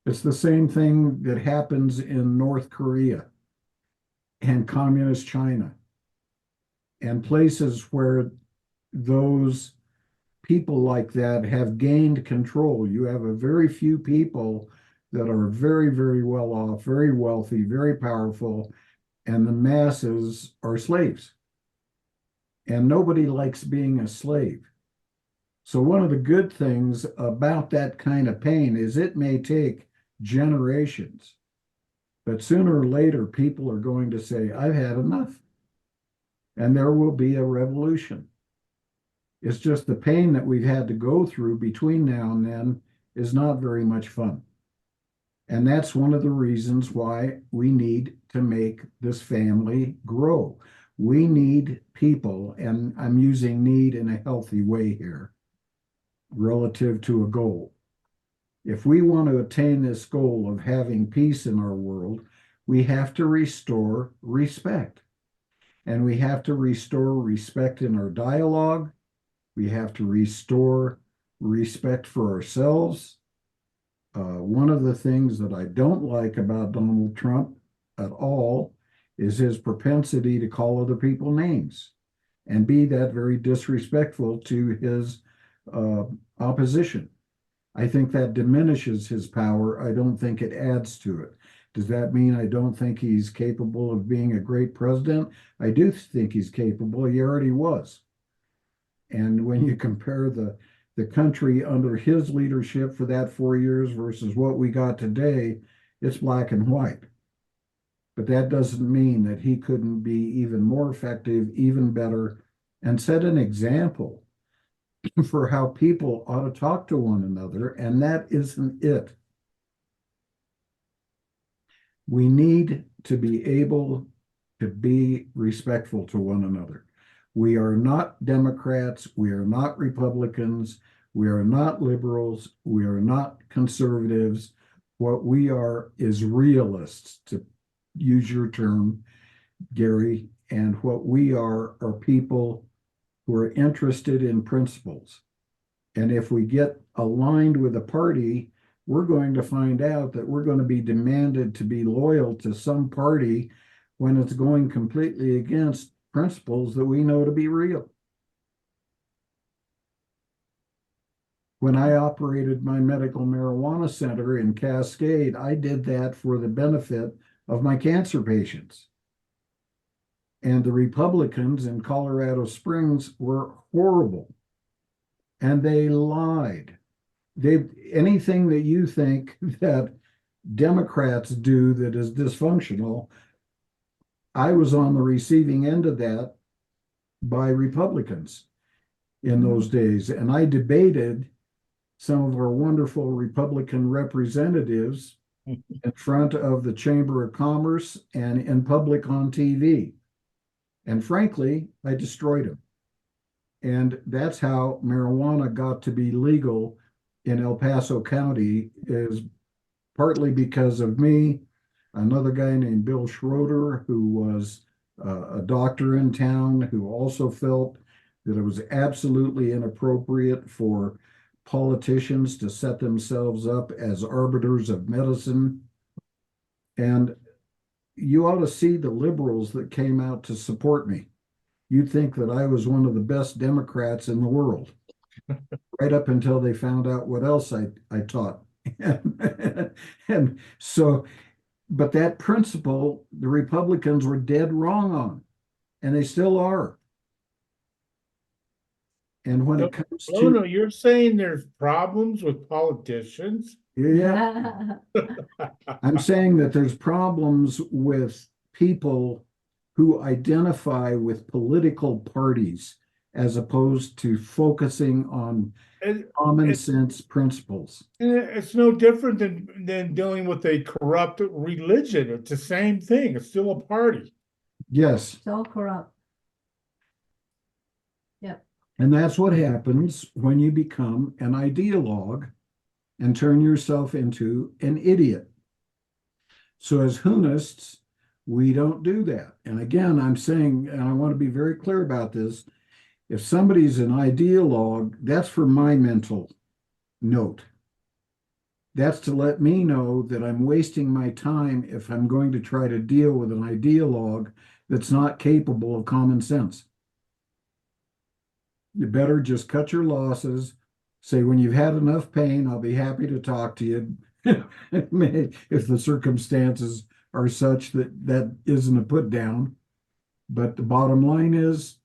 It's the same thing that happens in North Korea and communist China and places where those people like that have gained control. You have a very few people that are very, very well off, very wealthy, very powerful, and the masses are slaves. And nobody likes being a slave. So one of the good things about that kind of pain is it may take generations, but sooner or later, people are going to say, I've had enough. And there will be a revolution. It's just the pain that we've had to go through between now and then is not very much fun. And that's one of the reasons why we need to make this family grow. We need people, and I'm using need in a healthy way here, relative to a goal. If we want to attain this goal of having peace in our world, we have to restore respect. And we have to restore respect in our dialogue. We have to restore respect for ourselves. One of the things that I don't like about Donald Trump at all is his propensity to call other people names and be that very disrespectful to his opposition. I think that diminishes his power. I don't think it adds to it. Does that mean I don't think he's capable of being a great president? I do think he's capable. He already was. And when you compare the country under his leadership for that 4 years versus what we got today, it's black and white. But that doesn't mean that he couldn't be even more effective, even better, and set an example for how people ought to talk to one another, and that isn't it. We need to be able to be respectful to one another. We are not Democrats, we are not Republicans, we are not liberals, we are not conservatives. What we are is realists, to use your term, Gary, and what we are people who are interested in principles. And if we get aligned with a party, we're going to find out that we're going to be demanded to be loyal to some party when it's going completely against principles that we know to be real. When I operated my medical marijuana center in Cascade, I did that for the benefit of my cancer patients. And the Republicans in Colorado Springs were horrible. And they lied. Anything that you think that Democrats do that is dysfunctional, I was on the receiving end of that by Republicans in those days. And I debated some of our wonderful Republican representatives in front of the Chamber of Commerce and in public on TV. And frankly, I destroyed them. And that's how marijuana got to be legal in El Paso County, is partly because of me, another guy named Bill Schroeder, who was a doctor in town, who also felt that it was absolutely inappropriate for politicians to set themselves up as arbiters of medicine. And you ought to see the liberals that came out to support me. You'd think that I was one of the best Democrats in the world, right up until they found out what else I taught. And so, but that principle, the Republicans were dead wrong on, and they still are. And when it comes to, no, you're saying there's problems with politicians? yeah, I'm saying that there's problems with people who identify with political parties as opposed to focusing on common sense principles. It's no different than dealing with a corrupt religion. It's the same thing. It's still a party. Yes. It's all corrupt. Yep. And that's what happens when you become an ideologue and turn yourself into an idiot. So as Hunists, we don't do that. And again, I'm saying, and I want to be very clear about this, if somebody's an ideologue, that's for my mental note. That's to let me know that I'm wasting my time if I'm going to try to deal with an ideologue that's not capable of common sense. You better just cut your losses, say, when you've had enough pain, I'll be happy to talk to you if the circumstances are such that that isn't a put down. But the bottom line is,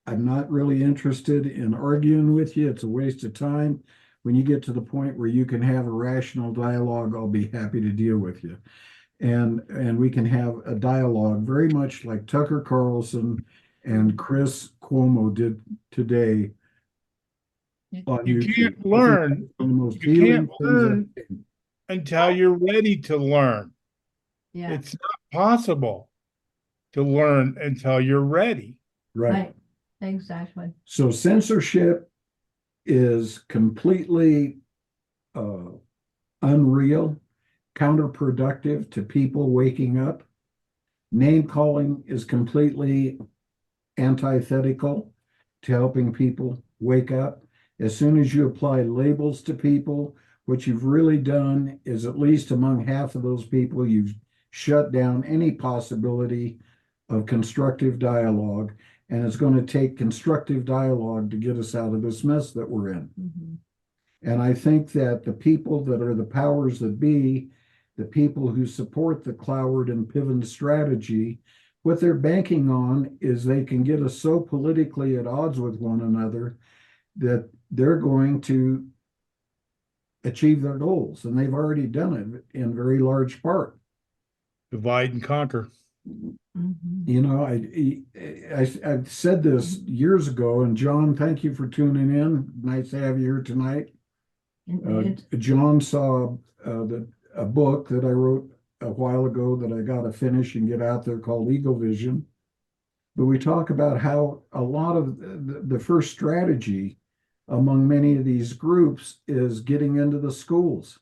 I'm not really interested in arguing with you. It's a waste of time. When you get to the point where you can have a rational dialogue, I'll be happy to deal with you. And we can have a dialogue very much like Tucker Carlson and Chris Cuomo did today. You can't learn. You can't learn until you're ready to learn. Yeah. It's not possible to learn until you're ready. Right. Exactly. So censorship is completely unreal, counterproductive to people waking up. Name calling is completely antithetical to helping people wake up. As soon as you apply labels to people, what you've really done is, at least among half of those people, you've shut down any possibility of constructive dialogue. And it's going to take constructive dialogue to get us out of this mess that we're in. Mm-hmm. And I think that the people that are the powers that be, the people who support the Cloward and Piven strategy, what they're banking on is they can get us so politically at odds with one another that they're going to achieve their goals. And they've already done it in very large part. Divide and conquer. Mhm. You know, I've said this years ago, and John, thank you for tuning in. Nice to have you here tonight. Indeed. John saw a book that I wrote a while ago that I got to finish and get out there called Eagle Vision. But we talk about how a lot of the first strategy among many of these groups is getting into the schools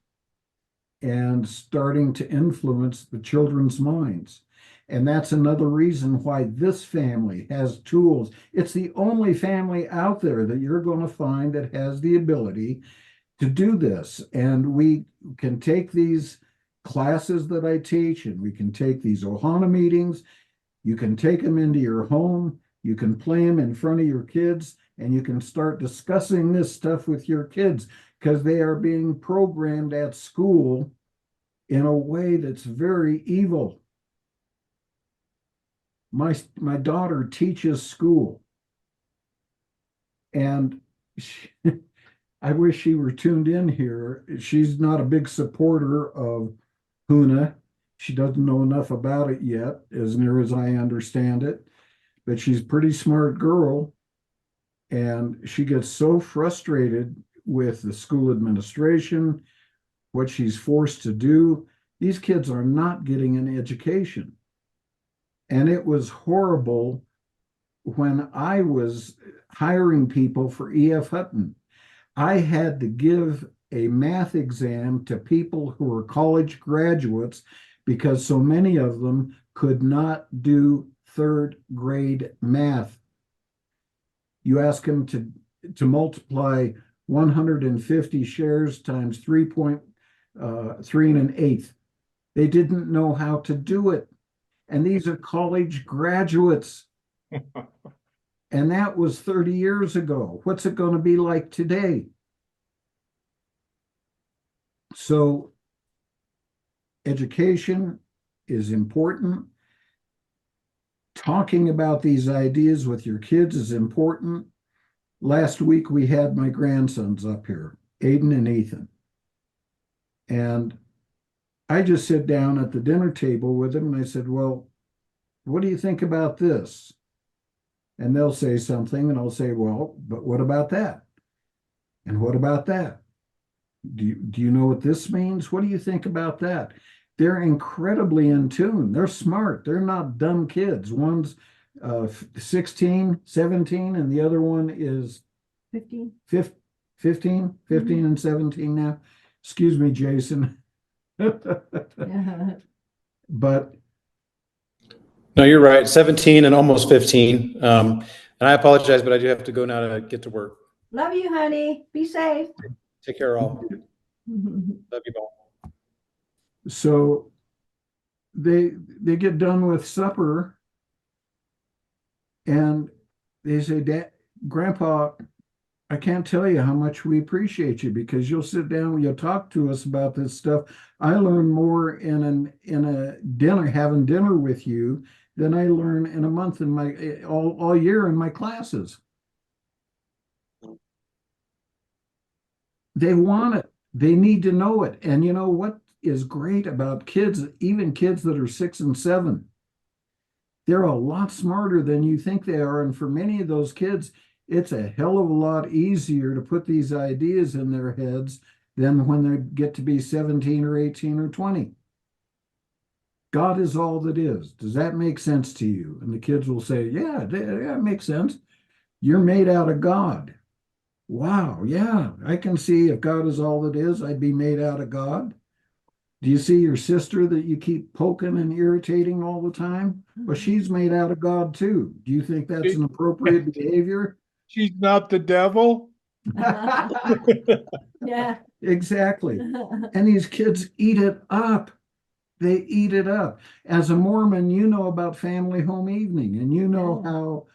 and starting to influence the children's minds. And that's another reason why this family has tools. It's the only family out there that you're going to find that has the ability to do this. And we can take these classes that I teach, and we can take these Ohana meetings. You can take them into your home. You can play them in front of your kids, and you can start discussing this stuff with your kids because they are being programmed at school in a way that's very evil. My daughter teaches school, and I wish she were tuned in here. She's not a big supporter of Huna. She doesn't know enough about it yet, as near as I understand it, but she's a pretty smart girl, and she gets so frustrated with the school administration, what she's forced to do. These kids are not getting an education. And it was horrible when I was hiring people for E.F. Hutton. I had to give a math exam to people who were college graduates because so many of them could not do third grade math. You ask them to multiply 150 shares times 3.3 1/8. They didn't know how to do it. And these are college graduates. And that was 30 years ago. What's it going to be like today? So education is important. Talking about these ideas with your kids is important. Last week, we had my grandsons up here, Aiden and Ethan. And I just sit down at the dinner table with them and I said, well, what do you think about this? And they'll say something and I'll say, well, but what about that? And what about that? Do you know what this means? What do you think about that? They're incredibly in tune. They're smart. They're not dumb kids. One's 16, 17, and the other one is 15. 15 and 17 now. Excuse me, Jason. But No, you're right. 17 and almost 15. And I apologize, but I do have to go now to get to work. Love you, honey. Be safe. Take care, all. Love you all. so they get done with supper and they say, Dad, Grandpa, I can't tell you how much we appreciate you because you'll sit down, you'll talk to us about this stuff. I learn more in a dinner, having dinner with you, than I learn in a month in my all year in my classes. They want it. They need to know it. And you know what is great about kids, even kids that are 6 and 7, they're a lot smarter than you think they are. And for many of those kids, it's a hell of a lot easier to put these ideas in their heads than when they get to be 17 or 18 or 20. God is all that is. Does that make sense to you? And the kids will say, yeah, it makes sense. You're made out of God. Wow, yeah, I can see if God is all that is, I'd be made out of God. Do you see your sister that you keep poking and irritating all the time? Well, she's made out of God too. Do you think that's an appropriate behavior? She's not the devil. Yeah. Exactly. And these kids eat it up. They eat it up. As a Mormon, you know about family home evening, and you know how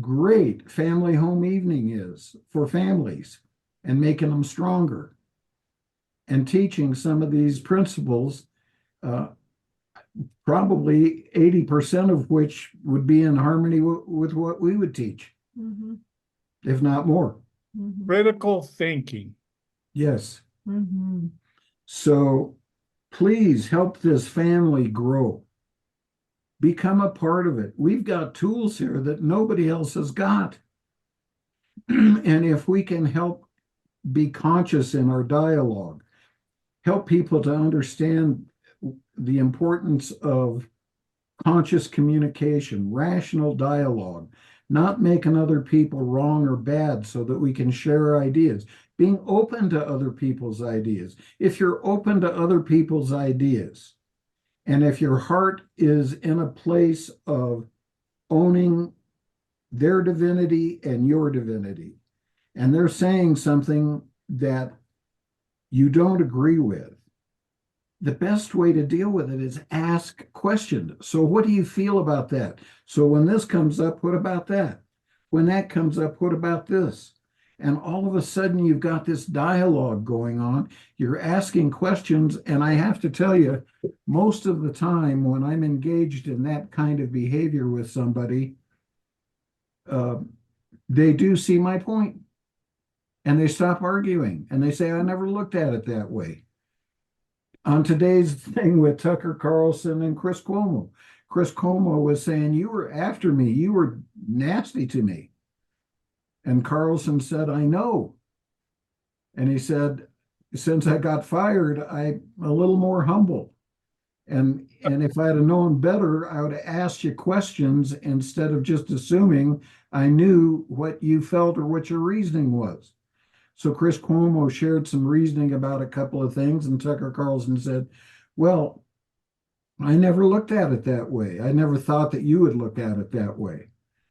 great family home evening is for families and making them stronger and teaching some of these principles, probably 80% of which would be in harmony with what we would teach, if not more. Critical thinking. Yes. So Please help this family grow. Become a part of it. We've got tools here that nobody else has got. And if we can help be conscious in our dialogue, help people to understand the importance of conscious communication, rational dialogue, not making other people wrong or bad so that we can share ideas, being open to other people's ideas. If you're open to other people's ideas, and if your heart is in a place of owning their divinity and your divinity, and they're saying something that you don't agree with, the best way to deal with it is ask questions. So what do you feel about that? So when this comes up, what about that? When that comes up, what about this? And all of a sudden you've got this dialogue going on. You're asking questions. And I have to tell you, most of the time when I'm engaged in that kind of behavior with somebody, they do see my point. And they stop arguing. And they say, I never looked at it that way. On today's thing with Tucker Carlson and Chris Cuomo was saying, you were after me. You were nasty to me. And Carlson said, I know. And he said, since I got fired, I'm a little more humble. And if I'd have known better, I would have asked you questions instead of just assuming I knew what you felt or what your reasoning was. So Chris Cuomo shared some reasoning about a couple of things, and Tucker Carlson said, well, I never looked at it that way. I never thought that you would look at it that way.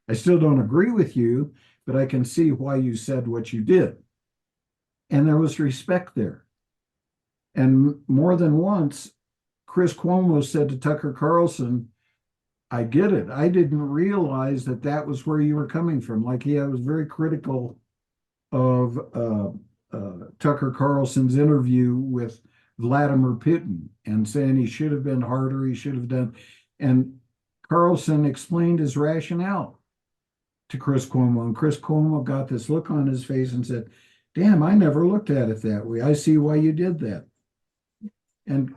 I still don't agree with you, but I can see why you said what you did. And there was respect there. And more than once, Chris Cuomo said to Tucker Carlson, I get it. I didn't realize that that was where you were coming from. Like he was very critical of Tucker Carlson's interview with Vladimir Putin and saying he should have been harder, he should have done. And Carlson explained his rationale to Chris Cuomo. And Chris Cuomo got this look on his face and said, damn, I never looked at it that way. I see why you did that. And,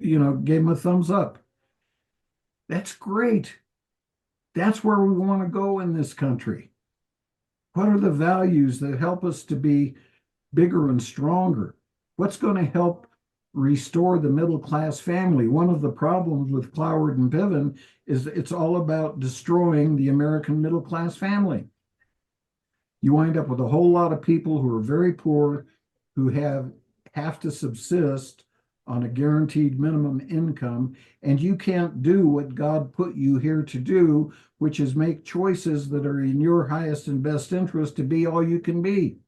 gave him a thumbs up. That's great. That's where we want to go in this country. What are the values that help us to be bigger and stronger? What's going to help restore the middle class family? One of the problems with Cloward and Piven is it's all about destroying the American middle class family. You wind up with a whole lot of people who are very poor, who have to subsist on a guaranteed minimum income, and you can't do what God put you here to do, which is make choices that are in your highest and best interest to be all you can be.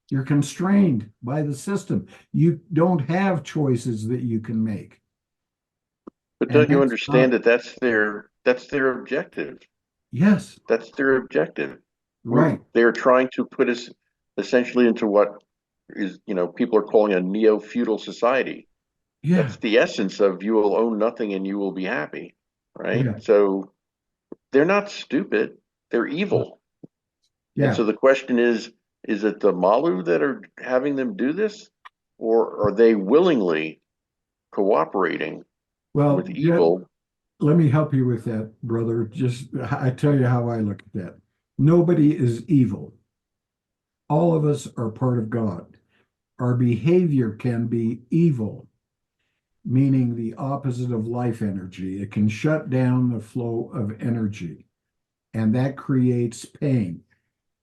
You're constrained by the system. You don't have choices that you can make. But don't you understand that that's their objective? Yes. That's their objective. Right. They're trying to put us essentially into what is, people are calling a neo-feudal society. Yeah. That's the essence of you will own nothing and you will be happy, right? Yeah. So they're not stupid, they're evil. Yeah. And so the question is it the Malu that are having them do this, or are they willingly cooperating with evil? Let me help you with that, brother. I tell you how I look at that. Nobody is evil. All of us are part of God. Our behavior can be evil, meaning the opposite of life energy. It can shut down the flow of energy, and that creates pain.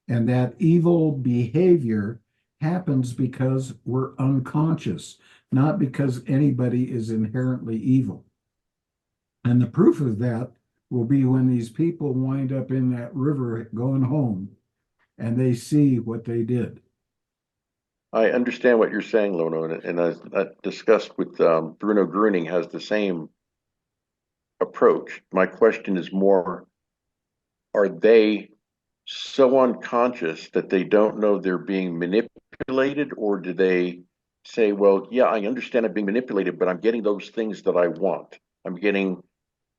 And that evil behavior happens because we're unconscious, not because anybody is inherently evil. And the proof of that will be when these people wind up in that river going home and they see what they did. I understand what you're saying, Lono, and as I discussed with Bruno Gruning has the same approach. My question is more, are they so unconscious that they don't know they're being manipulated, or do they say, well, yeah, I understand I'm being manipulated, but I'm getting those things that I want. I'm getting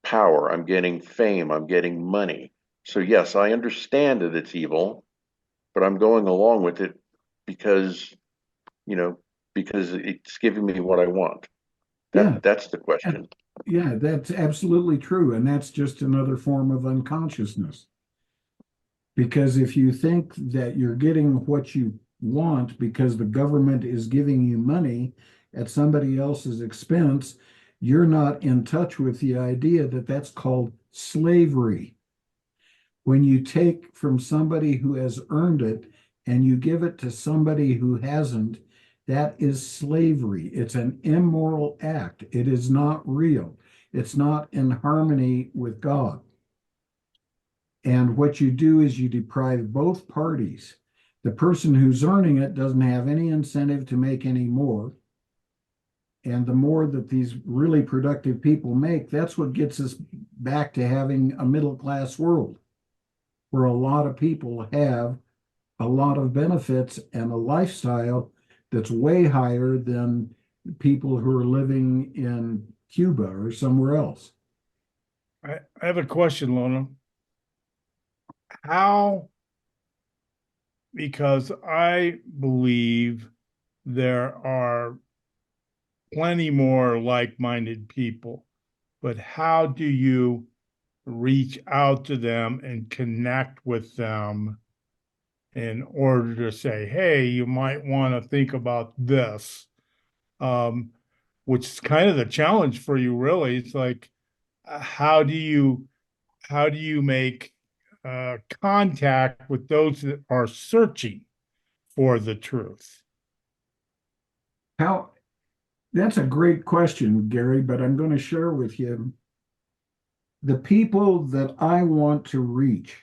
power, I'm getting fame, I'm getting money. So yes, I understand that it's evil, but I'm going along with it because, because it's giving me what I want. Yeah. That's the question. Yeah, that's absolutely true. And that's just another form of unconsciousness. Because if you think that you're getting what you want because the government is giving you money at somebody else's expense, you're not in touch with the idea that that's called slavery. When you take from somebody who has earned it and you give it to somebody who hasn't, that is slavery. It's an immoral act. It is not real. It's not in harmony with God. And what you do is you deprive both parties. The person who's earning it doesn't have any incentive to make any more. And the more that these really productive people make, that's what gets us back to having a middle class world where a lot of people have a lot of benefits and a lifestyle that's way higher than people who are living in Cuba or somewhere else. I have a question, Lona. How, because I believe there are plenty more like-minded people, but how do you reach out to them and connect with them in order to say, hey, you might want to think about this, which is kind of the challenge for you, really. It's like, how do you make contact with those that are searching for the truth? How That's a great question, Gary, but I'm going to share with you the people that I want to reach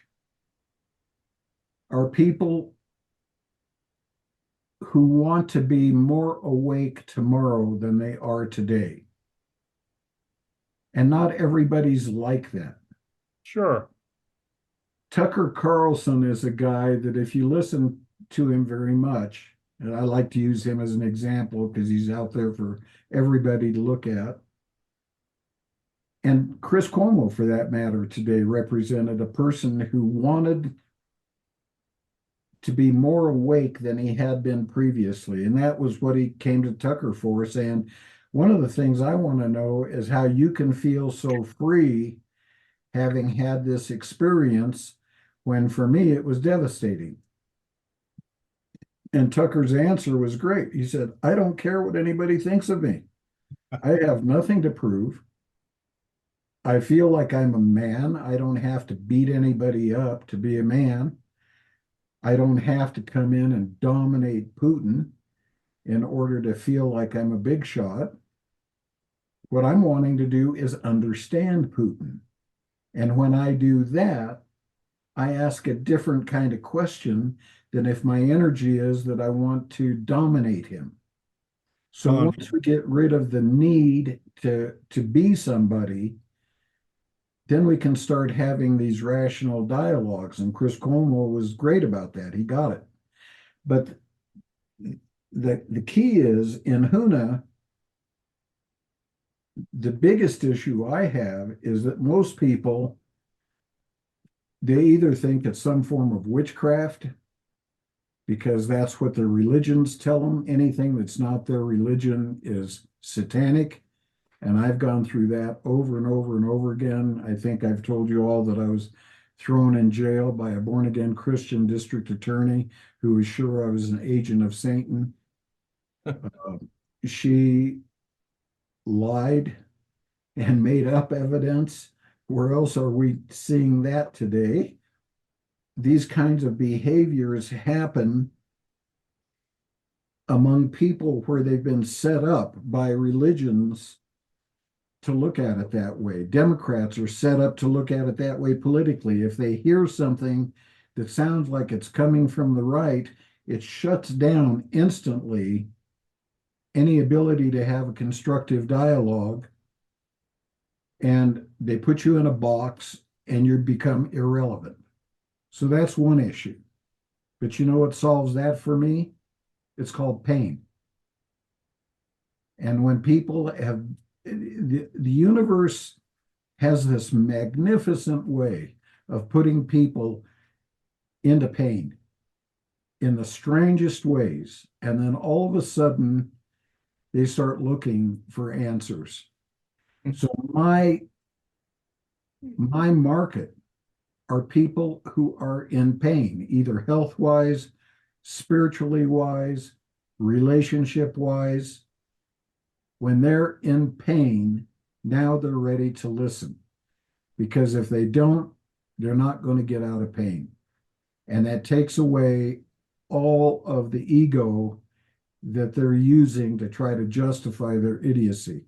are people who want to be more awake tomorrow than they are today. And not everybody's like that. Sure. Tucker Carlson is a guy that if you listen to him very much, and I like to use him as an example because he's out there for everybody to look at. And Chris Cuomo, for that matter, today represented a person who wanted to be more awake than he had been previously. And that was what he came to Tucker for, saying, one of the things I want to know is how you can feel so free having had this experience when for me it was devastating. And Tucker's answer was great. He said, I don't care what anybody thinks of me. I have nothing to prove. I feel like I'm a man. I don't have to beat anybody up to be a man. I don't have to come in and dominate Putin in order to feel like I'm a big shot. What I'm wanting to do is understand Putin. And when I do that, I ask a different kind of question than if my energy is that I want to dominate him. So once we get rid of the need to be somebody, then we can start having these rational dialogues. And Chris Cuomo was great about that. He got it. But the key is in Huna, the biggest issue I have is that most people, they either think it's some form of witchcraft because that's what their religions tell them. Anything that's not their religion is satanic. And I've gone through that over and over and over again. I think I've told you all that I was thrown in jail by a born-again Christian district attorney who was sure I was an agent of Satan. She lied and made up evidence. Where else are we seeing that today? These kinds of behaviors happen among people where they've been set up by religions to look at it that way. Democrats are set up to look at it that way politically. If they hear something that sounds like it's coming from the right, it shuts down instantly any ability to have a constructive dialogue, and they put you in a box and you become irrelevant. So that's one issue. But you know what solves that for me? It's called pain. And when people have, the universe has this magnificent way of putting people into pain in the strangest ways. And then all of a sudden, they start looking for answers. So my market are people who are in pain, either health wise, spiritually wise, relationship wise. When they're in pain, now they're ready to listen. Because if they don't, they're not going to get out of pain. And that takes away all of the ego that they're using to try to justify their idiocy.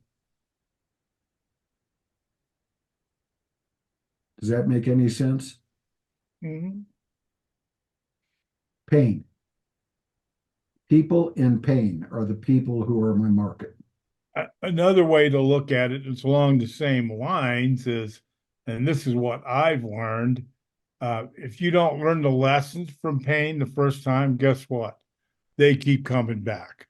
Does that make any sense? Mhm. Pain. People in pain are the people who are my market. Another way to look at it is along the same lines is, and this is what I've learned, if you don't learn the lessons from pain the first time, guess what? They keep coming back.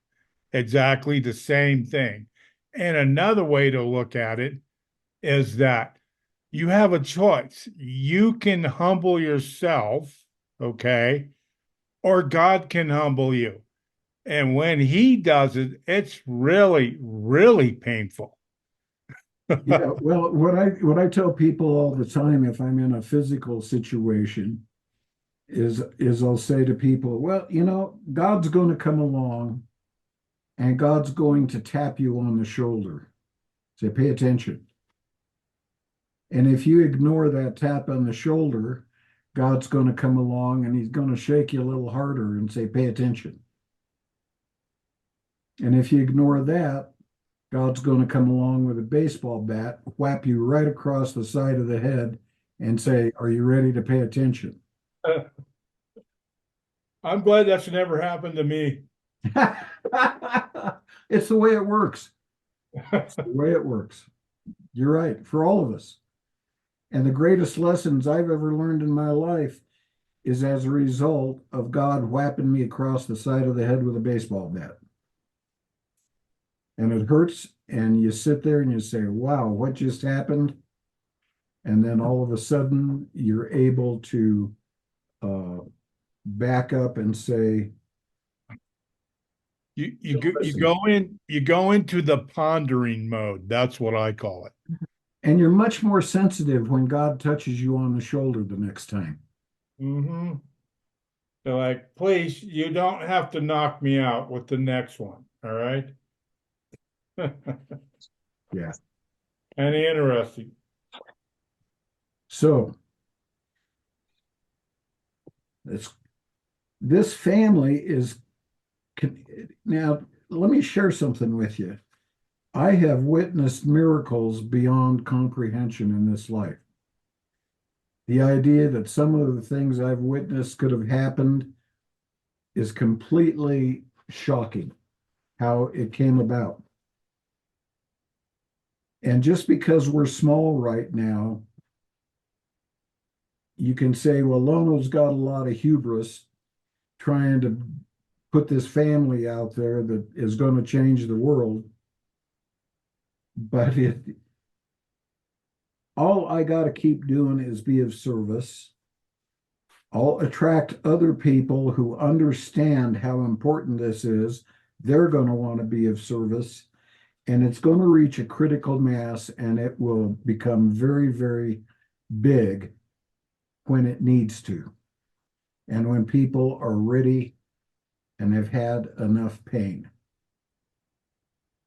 Exactly the same thing. And another way to look at it is that you have a choice. You can humble yourself, okay, or God can humble you. And when he does it, it's really, really painful. Yeah, well, what I tell people all the time if I'm in a physical situation is I'll say to people, well, God's going to come along and God's going to tap you on the shoulder. Say, pay attention. And if you ignore that tap on the shoulder, God's going to come along and he's going to shake you a little harder and say, pay attention. And if you ignore that, God's going to come along with a baseball bat, whap you right across the side of the head and say, are you ready to pay attention? I'm glad that's never happened to me. It's the way it works. It's the way it works. You're right, for all of us. And the greatest lessons I've ever learned in my life is as a result of God whapping me across the side of the head with a baseball bat. And it hurts, and you sit there and you say, wow, what just happened? And then all of a sudden, you're able to back up and say, you go into the pondering mode. That's what I call it. and you're much more sensitive when God touches you on the shoulder the next time. Mm-hmm. They're like, please, you don't have to knock me out with the next one. All right. Yeah. And interesting. So this family is now. Let me share something with you. I have witnessed miracles beyond comprehension in this life. The idea that some of the things I've witnessed could have happened is completely shocking how it came about. And just because we're small right now, you can say, well, Lono's got a lot of hubris trying to put this family out there that is going to change the world. But all I got to keep doing is be of service. I'll attract other people who understand how important this is. They're going to want to be of service. And it's going to reach a critical mass and it will become very, very big when it needs to. And when people are ready and have had enough pain.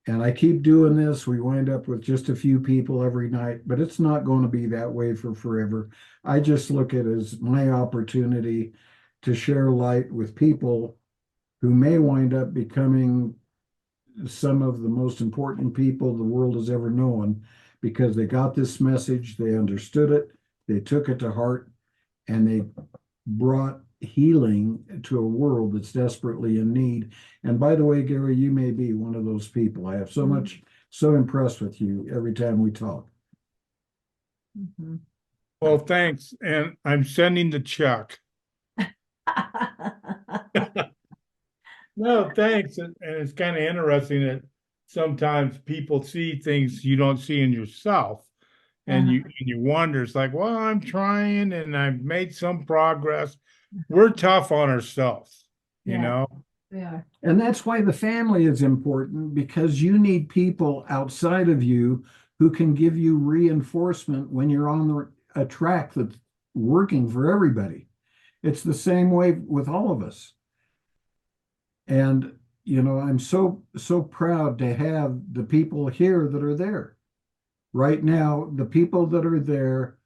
And I keep doing this. We wind up with just a few people every night, but it's not going to be that way for forever. I just look at it as my opportunity to share light with people who may wind up becoming some of the most important people the world has ever known because they got this message, they understood it, they took it to heart, and they brought healing to a world that's desperately in need. And by the way, Gary, you may be one of those people. I have so impressed with you every time we talk. Mhm. Well, thanks. And I'm sending the check. No, thanks. And it's kind of interesting that sometimes people see things you don't see in yourself. And you wonder, it's like, well, I'm trying and I've made some progress. We're tough on ourselves, you Yeah. know? We are. And that's why the family is important, because you need people outside of you who can give you reinforcement when you're on a track that's working for everybody. It's the same way with all of us. And, I'm so proud to have the people here that are there. Right now, the people that are there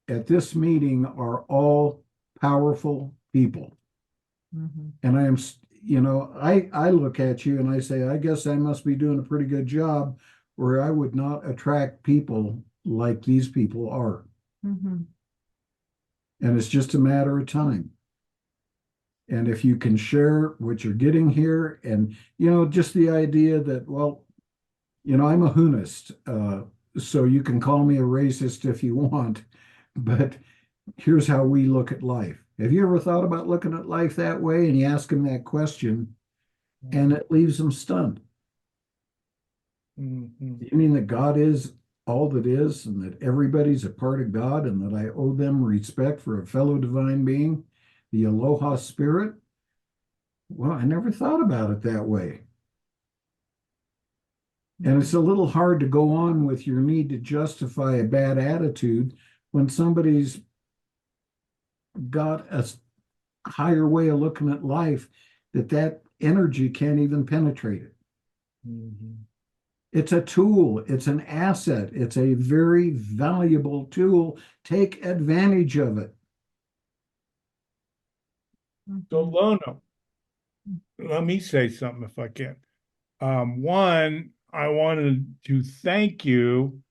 at this meeting are all powerful people. Mhm. And I look at you and I say, I guess I must be doing a pretty good job, or I would not attract people like these people are. Mhm. And it's just a matter of time. And if you can share what you're getting here, and, just the idea that, well, I'm a Hoonist, so you can call me a racist if you want, but here's how we look at life. Have you ever thought about looking at life that way? And you ask them that question, and it leaves them stunned. Mhm. You mean that God is all that is, and that everybody's a part of God, and that I owe them respect for a fellow divine being, the Aloha Spirit? Well, I never thought about it that way. And it's a little hard to go on with your need to justify a bad attitude when somebody's got a higher way of looking at life, that energy can't even penetrate it. Mhm. It's a tool, it's an asset, it's a very valuable tool. Take advantage of it. So Lona, let me say something if I can. One, I wanted to thank you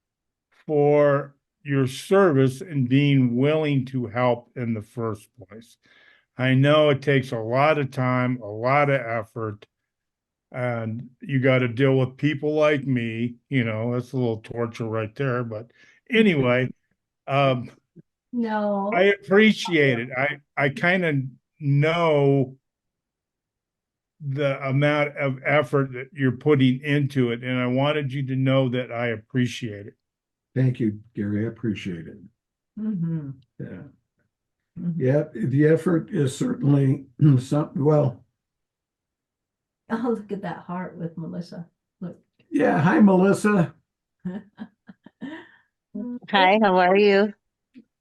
for your service and being willing to help in the first place. I know it takes a lot of time, a lot of effort, and you got to deal with people like me. That's a little torture right there. But anyway, I No. appreciate it. I kind of know the amount of effort that you're putting into it, and I wanted you to know that I appreciate it. Thank you, Gary. I appreciate it. Mhm. Yeah. Mhm. Yeah, the effort is certainly something. Well, Oh, look at that heart with Melissa. Look. yeah. Hi, Melissa. Hi, how are you?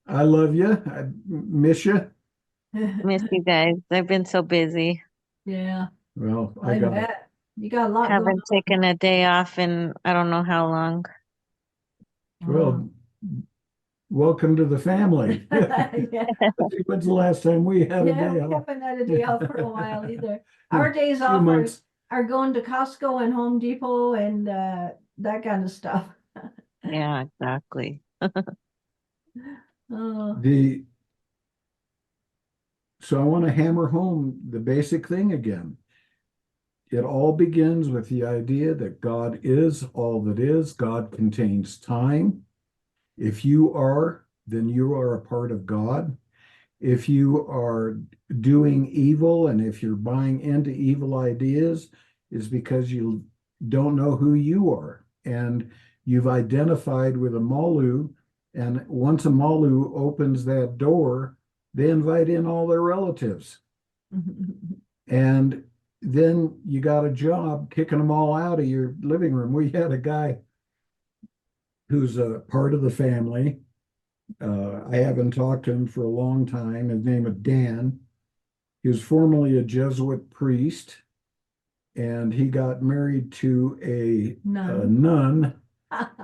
I love you. I miss you. Miss you guys. I've been so busy. Yeah, Well, I bet. You got a lot going Haven't taken a day off in I don't know how long. on. well, welcome to the family. Yeah, When's the last time we had a yeah, day we off? haven't had a day off for a while either. Our days Few off months. are going to Costco and Home Depot and that kind of stuff. Yeah, exactly. Oh, So I want to hammer home the basic thing again. It all begins with the idea that God is all that is. God contains time. If you are, then you are a part of God. If you are doing evil and if you're buying into evil ideas, is because you don't know who you are. And you've identified with a Malu. And once a Malu opens that door, they invite in all their relatives. And then you got a job kicking them all out of your living room. We had a guy who's a part of the family. I haven't talked to him for a long time. His name is Dan. He was formerly a Jesuit priest, and he got married to a nun,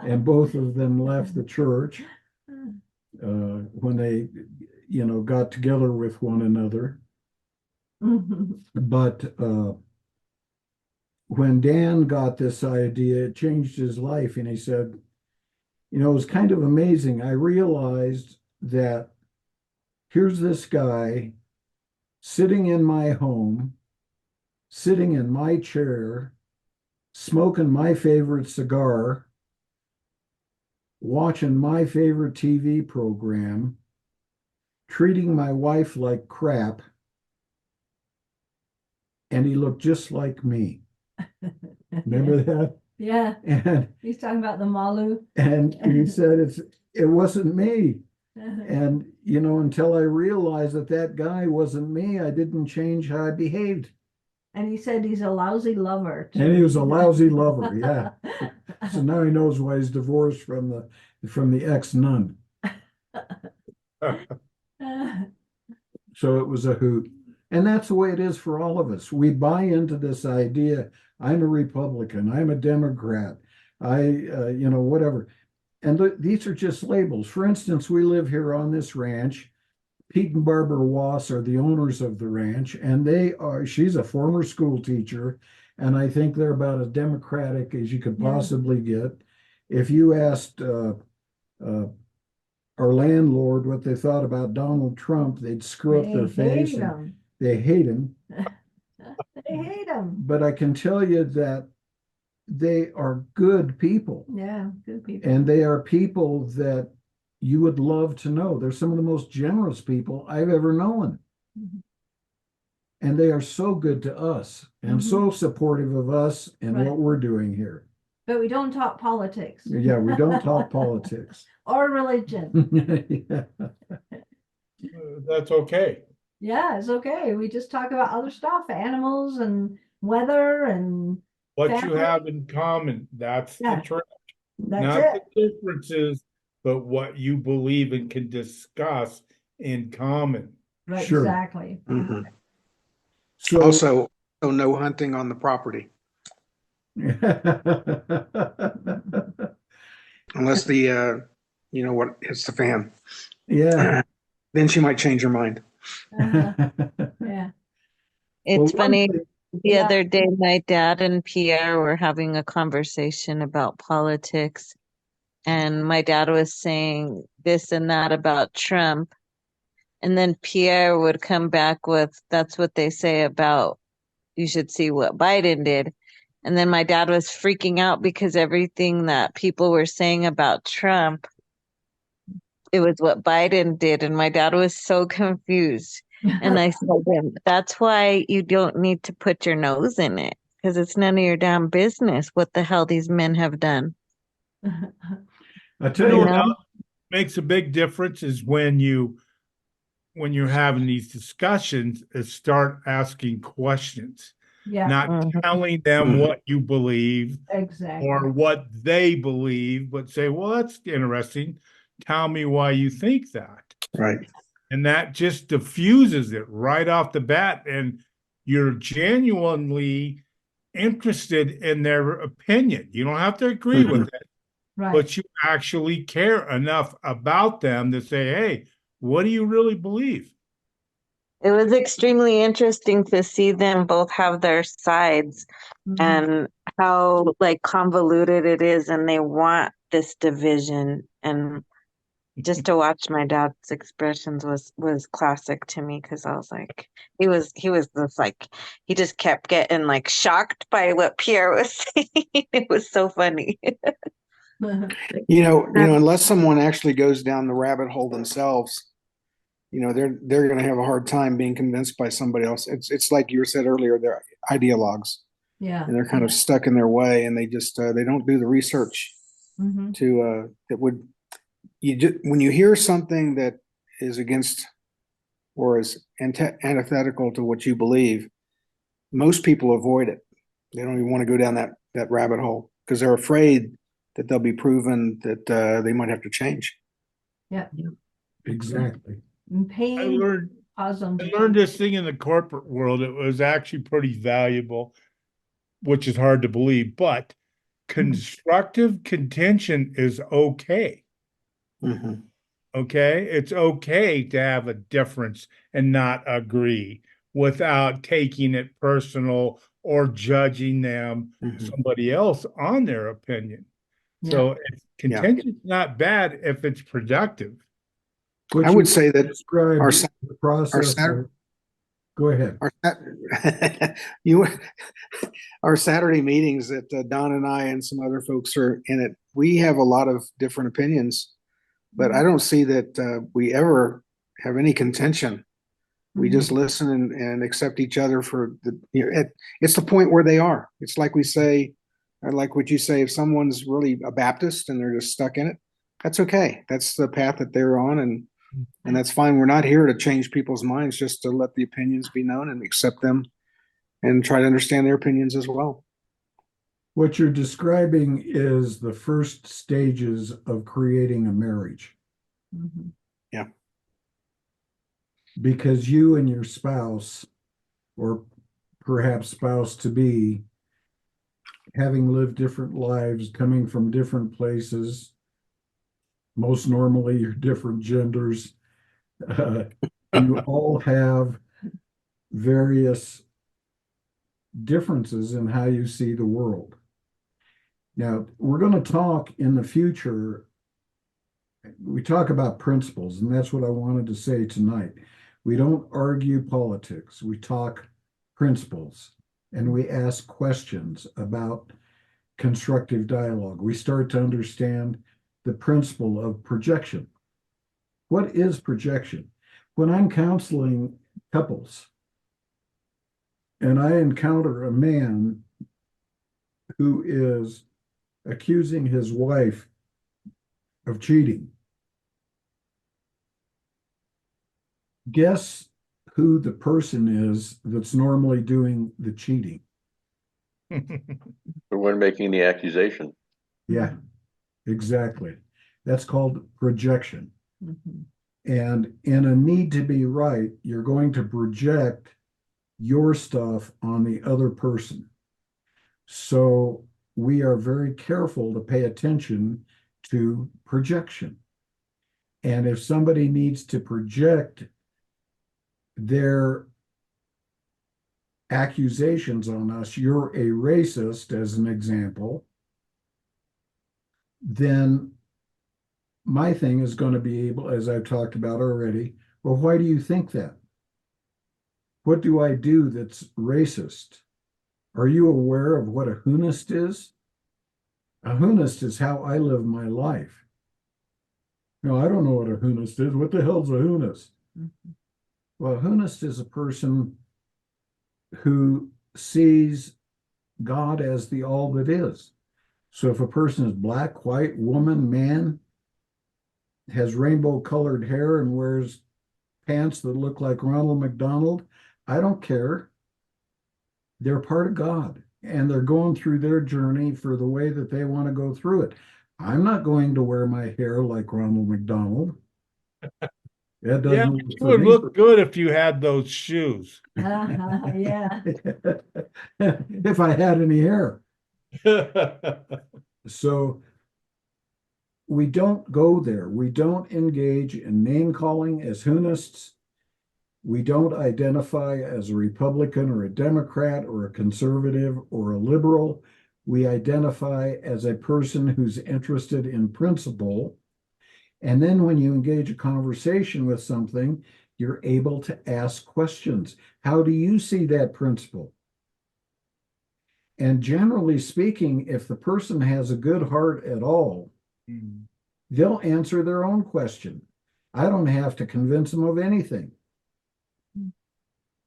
and both of them left the church when they, got together with one another. But when Dan got this idea, it changed his life, and he said, it was kind of amazing. I realized that here's this guy sitting in my home, sitting in my chair, smoking my favorite cigar, watching my favorite TV program, treating my wife like crap, and he looked just like me. Remember that? Yeah, And he's talking about the Malu. and he said it wasn't me. And until I realized that guy wasn't me, I didn't change how I behaved. And he said he's a lousy lover. And he was a lousy lover, yeah. So now he knows why he's divorced from the ex-nun. So it was a hoot. And that's the way it is for all of us. We buy into this idea, I'm a Republican, I'm a Democrat, whatever. And these are just labels. For instance, we live here on this ranch. Pete and Barbara Wass are the owners of the ranch, and she's a former school teacher, and I think they're about as democratic as you could possibly get. If you asked our landlord what they thought about Donald Trump, they'd screw up their face. They hate him. They hate him. But I can tell you that they are good people. Yeah, good people. And they are people that you would love to know. They're some of the most generous people I've ever known. Mm-hmm. And they are so good to us and so supportive of us and what we're doing here. But we don't talk politics. Yeah, we don't talk politics. Or religion. Yeah. That's okay. Yeah, it's okay. We just talk about other stuff, animals and weather and What you family. have in common, that's the truth. That's Not it. the differences, but what you believe and can discuss in common. Right, Sure. exactly. Mhm. So Also, no hunting on the property unless what hits the fan. yeah. Then she might change her mind. Yeah. It's Well, funny. one The Yeah. other day, my dad and Pierre were having a conversation about politics, and my dad was saying this and that about Trump. And then Pierre would come back with, that's what they say about, you should see what Biden did. And then my dad was freaking out because everything that people were saying about Trump, it was what Biden did. And my dad was so confused. And I said to him, that's why you don't need to put your nose in it, because it's none of your damn business what the hell these men have done. I tell You know you, what else makes a big difference is when you're having these discussions, is start asking questions, Yeah, not Mhm. telling them what you believe exactly. or what they believe, but say, well, that's interesting. Tell me why you think that. Right. And that just diffuses it right off the bat. And you're genuinely interested in their opinion. You don't have to agree with it, Right. but you actually care enough about them to say, hey, what do you really believe? It was extremely interesting to see them both have their sides Mhm. and how like convoluted it is, and they want this division. And just to watch my dad's expressions was classic to me, because I was like, he was just like, he just kept getting like shocked by what Pierre was saying. It was so funny. Unless someone actually goes down the rabbit hole themselves, they're going to have a hard time being convinced by somebody else. It's like you said earlier, they're ideologues, Yeah. and they're kind of stuck in their way, and they just they don't do the research Mhm. that would when you hear something that is against or is antithetical to what you believe, most people avoid it. They don't even want to go down that rabbit hole because they're afraid that they'll be proven that they might have to change. Yeah. exactly. And I pain learned caused them I to learned change. this thing in the corporate world. It was actually pretty valuable, which is hard to believe, but constructive contention is okay. Mhm. Okay. It's okay to have a difference and not agree without taking it personal or judging them, Mhm. somebody else on their opinion. So contention's not bad if it's productive. Which I would say that describe our the process. Go ahead. you our Saturday meetings that Don and I and some other folks are in it. We have a lot of different opinions, but I don't see that we ever have any contention. We just listen and accept each other for it's the point where they are. It's like we say, or like what you say, if someone's really a Baptist and they're just stuck in it, that's okay. That's the path that they're on, and that's fine. We're not here to change people's minds, just to let the opinions be known and accept them and try to understand their opinions as well. What you're describing is the first stages of creating a marriage. Mhm. Because you and your spouse, or perhaps spouse to be, having lived different lives, coming from different places, most normally you're different genders, you all have various differences in how you see the world. Now, we're going to talk in the future. We talk about principles, and that's what I wanted to say tonight. We don't argue politics. We talk principles, and we ask questions about constructive dialogue. We start to understand the principle of projection. What is projection? When I'm counseling couples and I encounter a man who is accusing his wife of cheating, guess who the person is that's normally doing the cheating? The one making the accusation. Yeah, exactly. That's called projection. Mhm. And in a need to be right, you're going to project your stuff on the other person. So we are very careful to pay attention to projection. And if somebody needs to project their accusations on us, you're a racist, as an example, then my thing is going to be able, as I've talked about already, well, why do you think that? What do I do that's racist? Are you aware of what a hunist is? A hunist is how I live my life. No, I don't know what a hunist is. What the hell's a hunist? Mhm. Well, a hunist is a person who sees God as the all that is. So if a person is black, white, woman, man, has rainbow colored hair and wears pants that look like Ronald McDonald, I don't care. They're part of God and they're going through their journey for the way that they want to go through it. I'm not going to wear my hair like Ronald McDonald. That Yeah, doesn't but work you for would me. look good if you had those shoes. Yeah. If I had any hair. So we don't go there. We don't engage in name calling as hunists. We don't identify as a Republican or a Democrat or a conservative or a liberal. We identify as a person who's interested in principle. And then when you engage a conversation with something, you're able to ask questions. How do you see that principle? And generally speaking, if the person has a good heart at all, they'll answer their own question. I don't have to convince them of anything.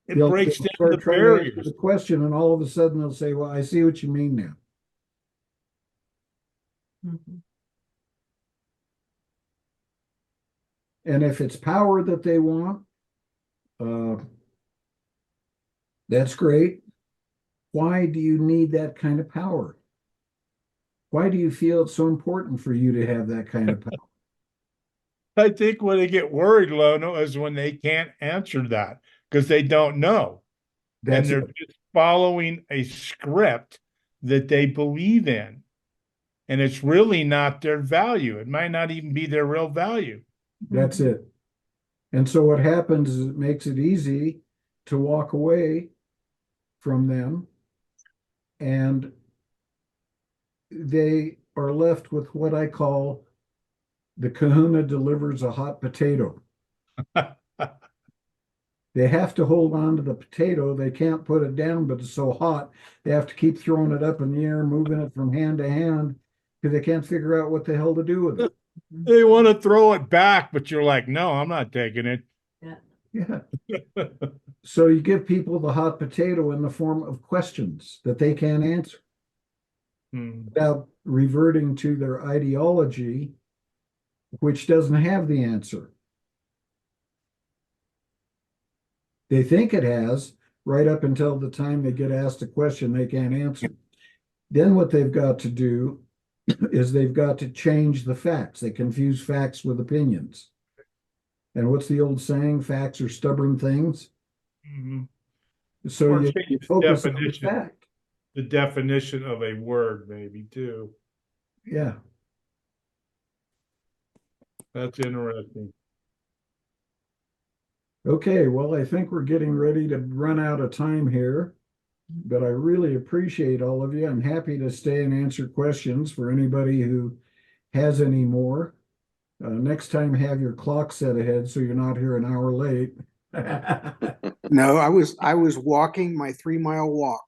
It They'll breaks down start the trying to answer barriers. the question, and all of a sudden they'll say, well, I see what you mean now. Mhm. And if it's power that they want, that's great. Why do you need that kind of power? Why do you feel it's so important for you to have that kind of power? I think when they get worried, Lono, is when they can't answer that because they don't know. And That's they're it. just following a script that they believe in. And it's really not their value. It might not even be their real value. That's it. And so what happens is it makes it easy to walk away from them, and they are left with what I call the kahuna delivers a hot potato. They have to hold on to the potato. They can't put it down, but it's so hot, they have to keep throwing it up in the air, moving it from hand to hand, because they can't figure out what the hell to do with it. They want to throw it back, but you're like, no, I'm not taking it. Yeah. So you give people the hot potato in the form of questions that they can't answer without reverting to their ideology, which doesn't have the answer. They think it has, right up until the time they get asked a question they can't answer. Then what they've got to do is they've got to change the facts. They confuse facts with opinions. And what's the old saying? Facts are stubborn things. Mhm. So Or you change the focus on the definition. fact. The definition of a word, maybe too. Yeah. That's interesting. Okay, well, I think we're getting ready to run out of time here, but I really appreciate all of you. I'm happy to stay and answer questions for anybody who has any more. Next time, have your clock set ahead so you're not here an hour late. No, I was walking my 3 mile walk.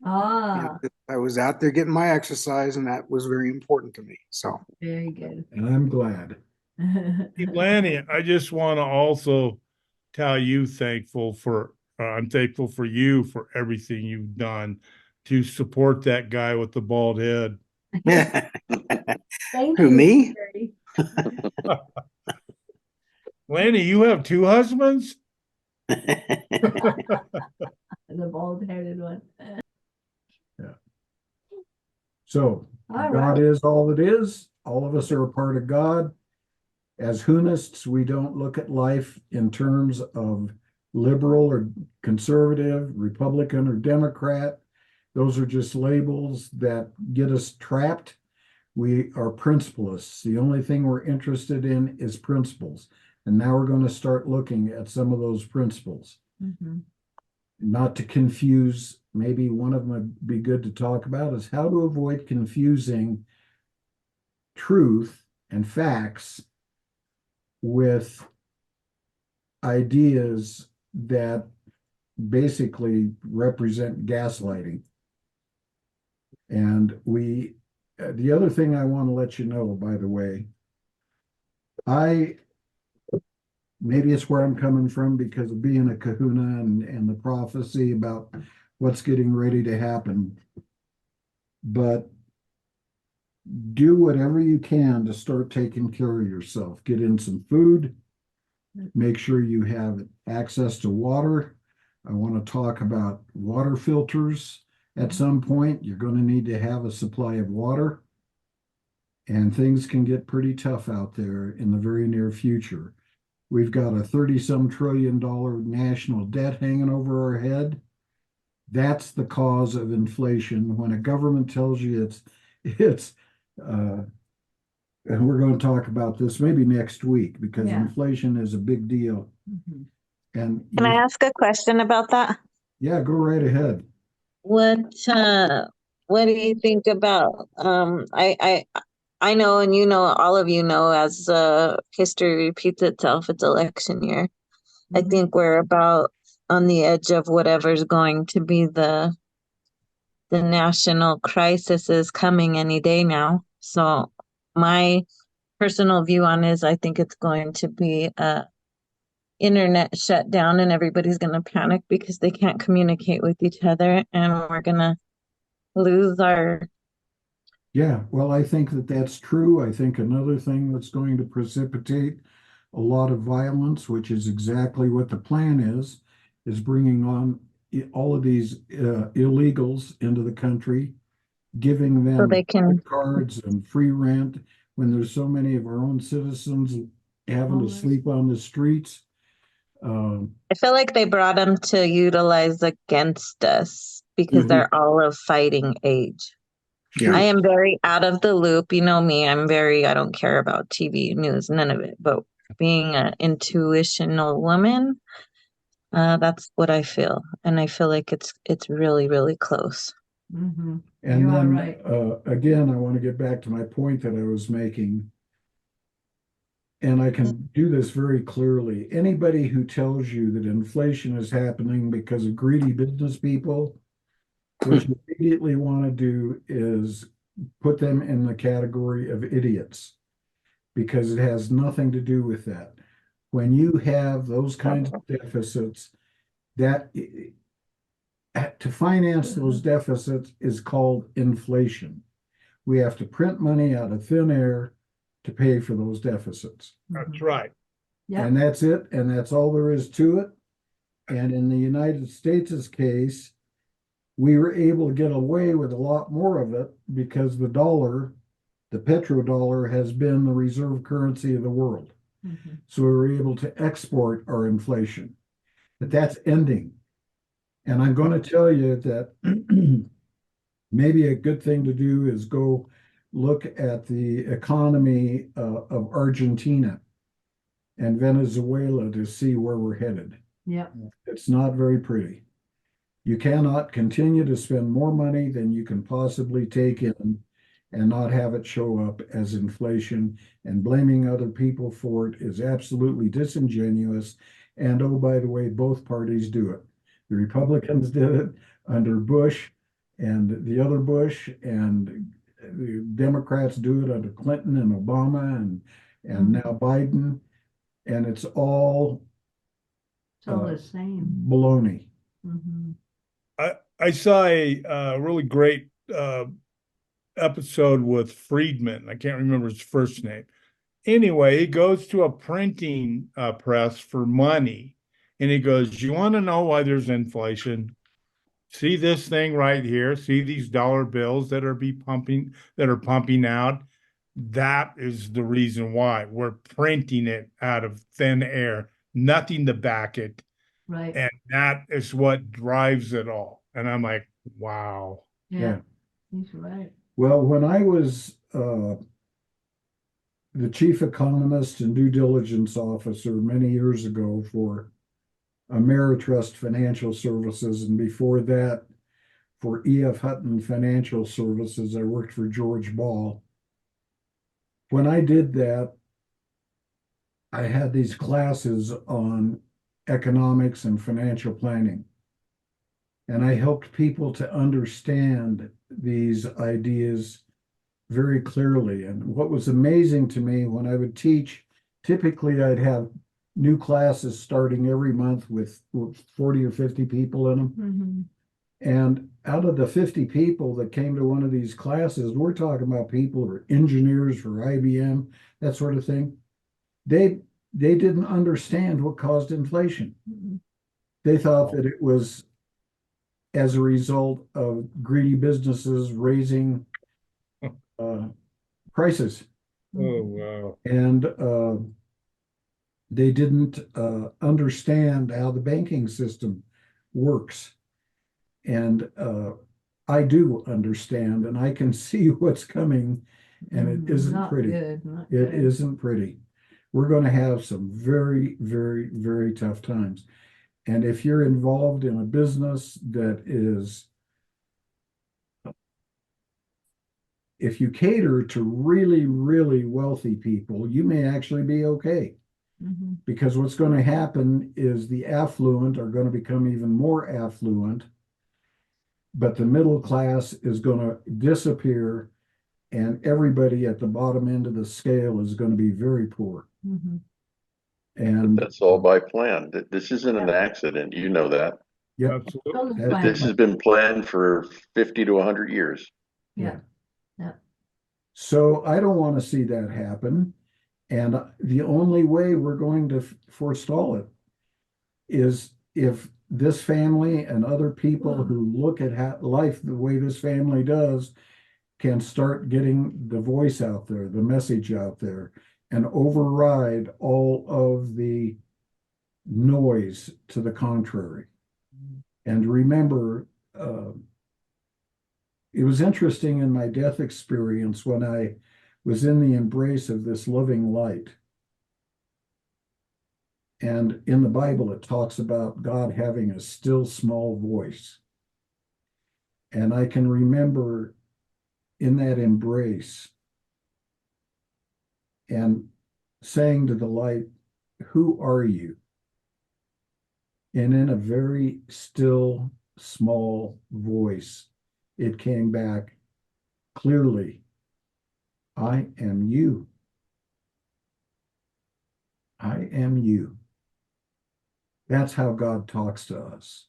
Ah, I was out there getting my exercise, and that was very important to me. So very good. And I'm glad. Hey, Lanny, I just want to also tell you I'm thankful for you for everything you've done to support that guy with the bald head. Thank Who, you, me? Terry. Lanny, you have two husbands? The bald-headed one. So All God right. is all it is. All of us are a part of God. As Hunists, we don't look at life in terms of liberal or conservative, Republican or Democrat. Those are just labels that get us trapped. We are principalists. The only thing we're interested in is principles. And now we're going to start looking at some of those principles. Mhm. Not to confuse, maybe one of them would be good to talk about is how to avoid confusing truth and facts with ideas that basically represent gaslighting. And the other thing I want to let you know, by the way, maybe it's where I'm coming from because of being a kahuna and the prophecy about what's getting ready to happen. But do whatever you can to start taking care of yourself. Get in some food. Make sure you have access to water. I want to talk about water filters at some point. You're going to need to have a supply of water. And things can get pretty tough out there in the very near future. We've got a 30-some trillion dollar national debt hanging over our head. That's the cause of inflation. When a government tells you and we're going to talk about this maybe next week because Yeah. inflation is a big deal. Mhm. And Can I ask a question about that? yeah, go right ahead. What do you think about I know, and you know, all of you know, as history repeats itself, it's election year. I Mhm. think we're about on the edge of whatever's going to be the national crisis is coming any day now. So my personal view on is I think it's going to be internet shut down and everybody's going to panic because they can't communicate with each other, and we're going to lose our. Yeah, well, I think that that's true. I think another thing that's going to precipitate a lot of violence, which is exactly what the plan is bringing on all of these illegals into the country, giving So them they can. credit cards and free rent when there's so many of our own citizens having to Homeless. sleep on the streets. I feel like they brought them to utilize against us because Mhm. they're all of fighting age. Yeah. I am very out of the loop. You know me, I don't care about TV news, none of it. But being an intuitional woman, that's what I feel. And I feel like it's really, really close. Mhm. And You are then right. again, I want to get back to my point that I was making. And I can do this very clearly. Anybody who tells you that inflation is happening because of greedy business people, what you immediately want to do is put them in the category of idiots because it has nothing to do with that. When you have those kinds of deficits, that to finance those deficits is called inflation. We have to print money out of thin air to pay for those deficits. That's Mhm. right. Yeah. And that's it. And that's all there is to it. And in the United States' case, we were able to get away with a lot more of it because the dollar, the petrodollar, has been the reserve currency of the world. Mhm. So we were able to export our inflation. But that's ending. And I'm going to tell you that maybe a good thing to do is go look at the economy of Argentina and Venezuela to see where we're headed. Yep. It's not very pretty. You cannot continue to spend more money than you can possibly take in and not have it show up as inflation, and blaming other people for it is absolutely disingenuous. And oh, by the way, both parties do it. The Republicans did it under Bush and the other Bush, and the Democrats do it under Clinton and Obama and now Biden. And it's all It's all the same. baloney. Mhm. I saw a really great episode with Friedman. I can't remember his first name. Anyway, he goes to a printing press for money, and he goes, "You want to know why there's inflation? See this thing right here? See these dollar bills that are pumping out? That is the reason why we're printing it out of thin air, nothing to back it, Right. and that is what drives it all." And I'm like, wow. Yeah. He's right. Well, when I was the chief economist and due diligence officer many years ago for Ameritrust Financial Services, and before that for E.F. Hutton Financial Services, I worked for George Ball. When I did that, I had these classes on economics and financial planning. And I helped people to understand these ideas very clearly. And what was amazing to me when I would teach, typically I'd have new classes starting every month with 40 or 50 people in them. Mhm. And out of the 50 people that came to one of these classes, we're talking about people who are engineers for IBM, that sort of thing. They didn't understand what caused inflation. Mhm. They thought that it was as a result of greedy businesses raising prices. Oh, wow. And they didn't understand how the banking system works. And I do understand, and I can see what's coming, and it isn't Not pretty. good. Not It good. isn't pretty. We're going to have some very, very, very tough times. And if you're involved in a business that is, if you cater to really, really wealthy people, you may actually be okay. Mhm. Because what's going to happen is the affluent are going to become even more affluent, but the middle class is going to disappear, and everybody at the bottom end of the scale is going to be very poor. Mhm. And That's all by plan. This isn't an accident. You know that. yep, Absolutely. Totally That's fine. This has been planned for 50 to 100 years. Yeah. so I don't want to see that happen. And the only way we're going to forestall it is if this family and other people who look at life the way this family does can start getting the voice out there, the message out there, and override all of the noise to the contrary. And remember, it was interesting in my death experience when I was in the embrace of this living light. And in the Bible, it talks about God having a still small voice. And I can remember in that embrace and saying to the light, "Who are you?" And in a very still, small voice, it came back clearly, "I am you. I am you." That's how God talks to us.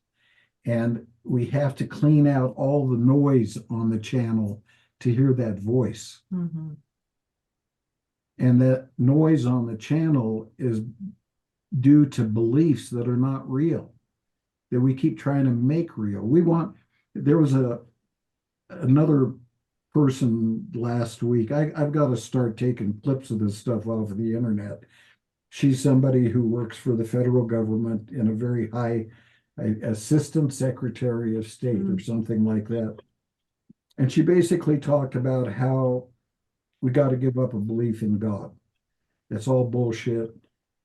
And we have to clean out all the noise on the channel to hear that voice. Mhm. And that noise on the channel is due to beliefs that are not real. that we keep trying to make real. We want, there was another person last week. I've got to start taking clips of this stuff off of the internet. She's somebody who works for the federal government in a very high assistant secretary of state or something like that. And she basically talked about how we got to give up a belief in God. That's all bullshit.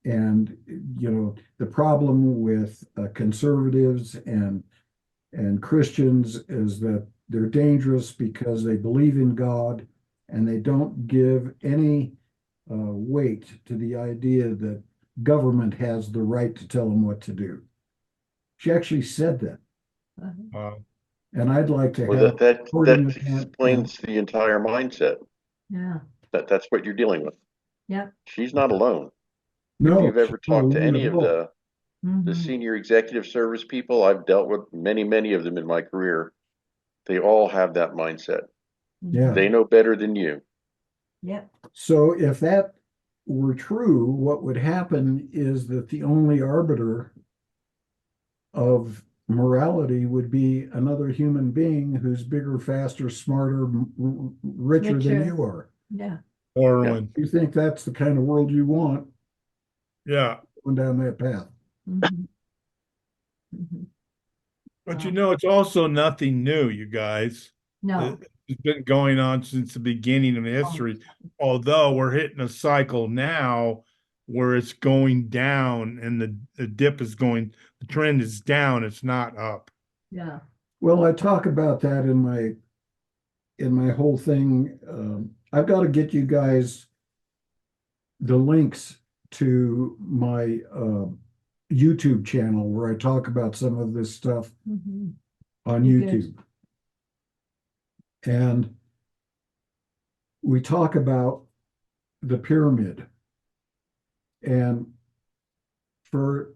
And, you know, the problem with conservatives and Christians is that they're dangerous because they believe in God and they don't give any weight to the idea that government has the right to tell them what to do. She actually said that. And I'd like to Well, have that recording of that. explains the entire mindset. Yeah. That's what you're dealing with. Yep. She's not alone. No, If you've ever she's not talked to alone any at of all. the Mhm. senior executive service people, I've dealt with many of them in my career. They all have that mindset. Yeah. They know better than you. Yep. So if that were true, what would happen is that the only arbiter of morality would be another human being who's bigger, faster, smarter, richer than Richer. you are. Yeah. Orwin. You think that's the kind of world you want, Yeah. going down that path. Mhm. Mhm. But Wow. you know, it's also nothing new, you guys. No. It's been going on since the beginning of history, although we're hitting a cycle now where it's going down and the dip is going, the trend is down, it's not up. Yeah. Well, I talk about that in my whole thing. I've got to get you guys the links to my YouTube channel where I talk about some of this stuff Mhm. on You're YouTube. And we talk about the pyramid. And for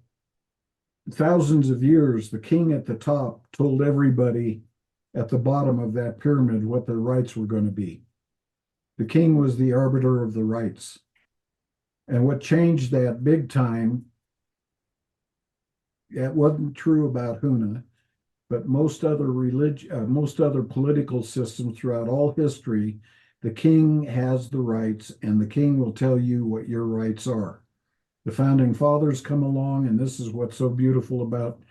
thousands of years, the king at the top told everybody at the bottom of that pyramid what their rights were going to be. The king was the arbiter of the rights. And what changed that big time, it wasn't true about Huna, but most other most other political systems throughout all history, the king has the rights and the king will tell you what your rights are. The founding fathers come along, and this is what's so beautiful about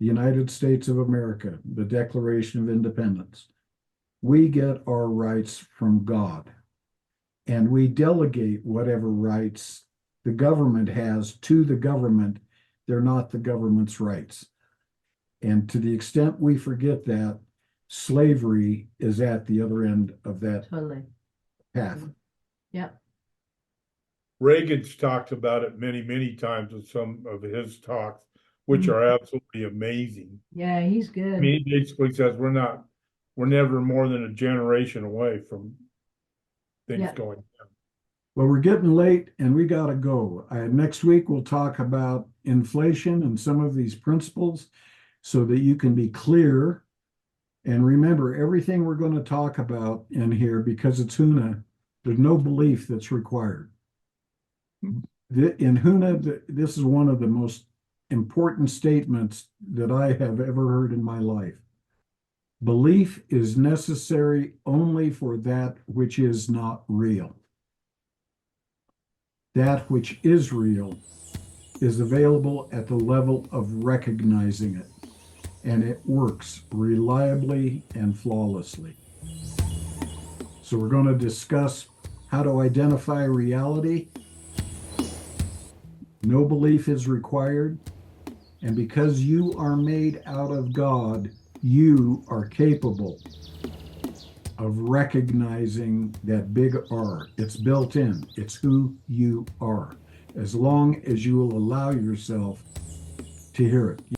the United States of America, the Declaration of Independence. We get our rights from God, and we delegate whatever rights the government has to the government. They're not the government's rights. And to the extent we forget that, slavery is at the other end of that Totally. path. Yep. Reagan's talked about it many times in some of his talks, which are absolutely amazing. Yeah, he's I good. mean, he basically says we're never more than a generation away from things Yeah. going down. Well, we're getting late and we got to go. Next week, we'll talk about inflation and some of these principles so that you can be clear. And remember, everything we're going to talk about in here, because it's Huna, there's no belief that's required. In Huna, this is one of the most important statements that I have ever heard in my life. Belief is necessary only for that which is not real. That which is real is available at the level of recognizing it, and it works reliably and flawlessly. So we're going to discuss how to identify reality. No belief is required, and because you are made out of God, you are capable of recognizing that big R. It's built in. It's who you are, as long as you will allow yourself to hear it.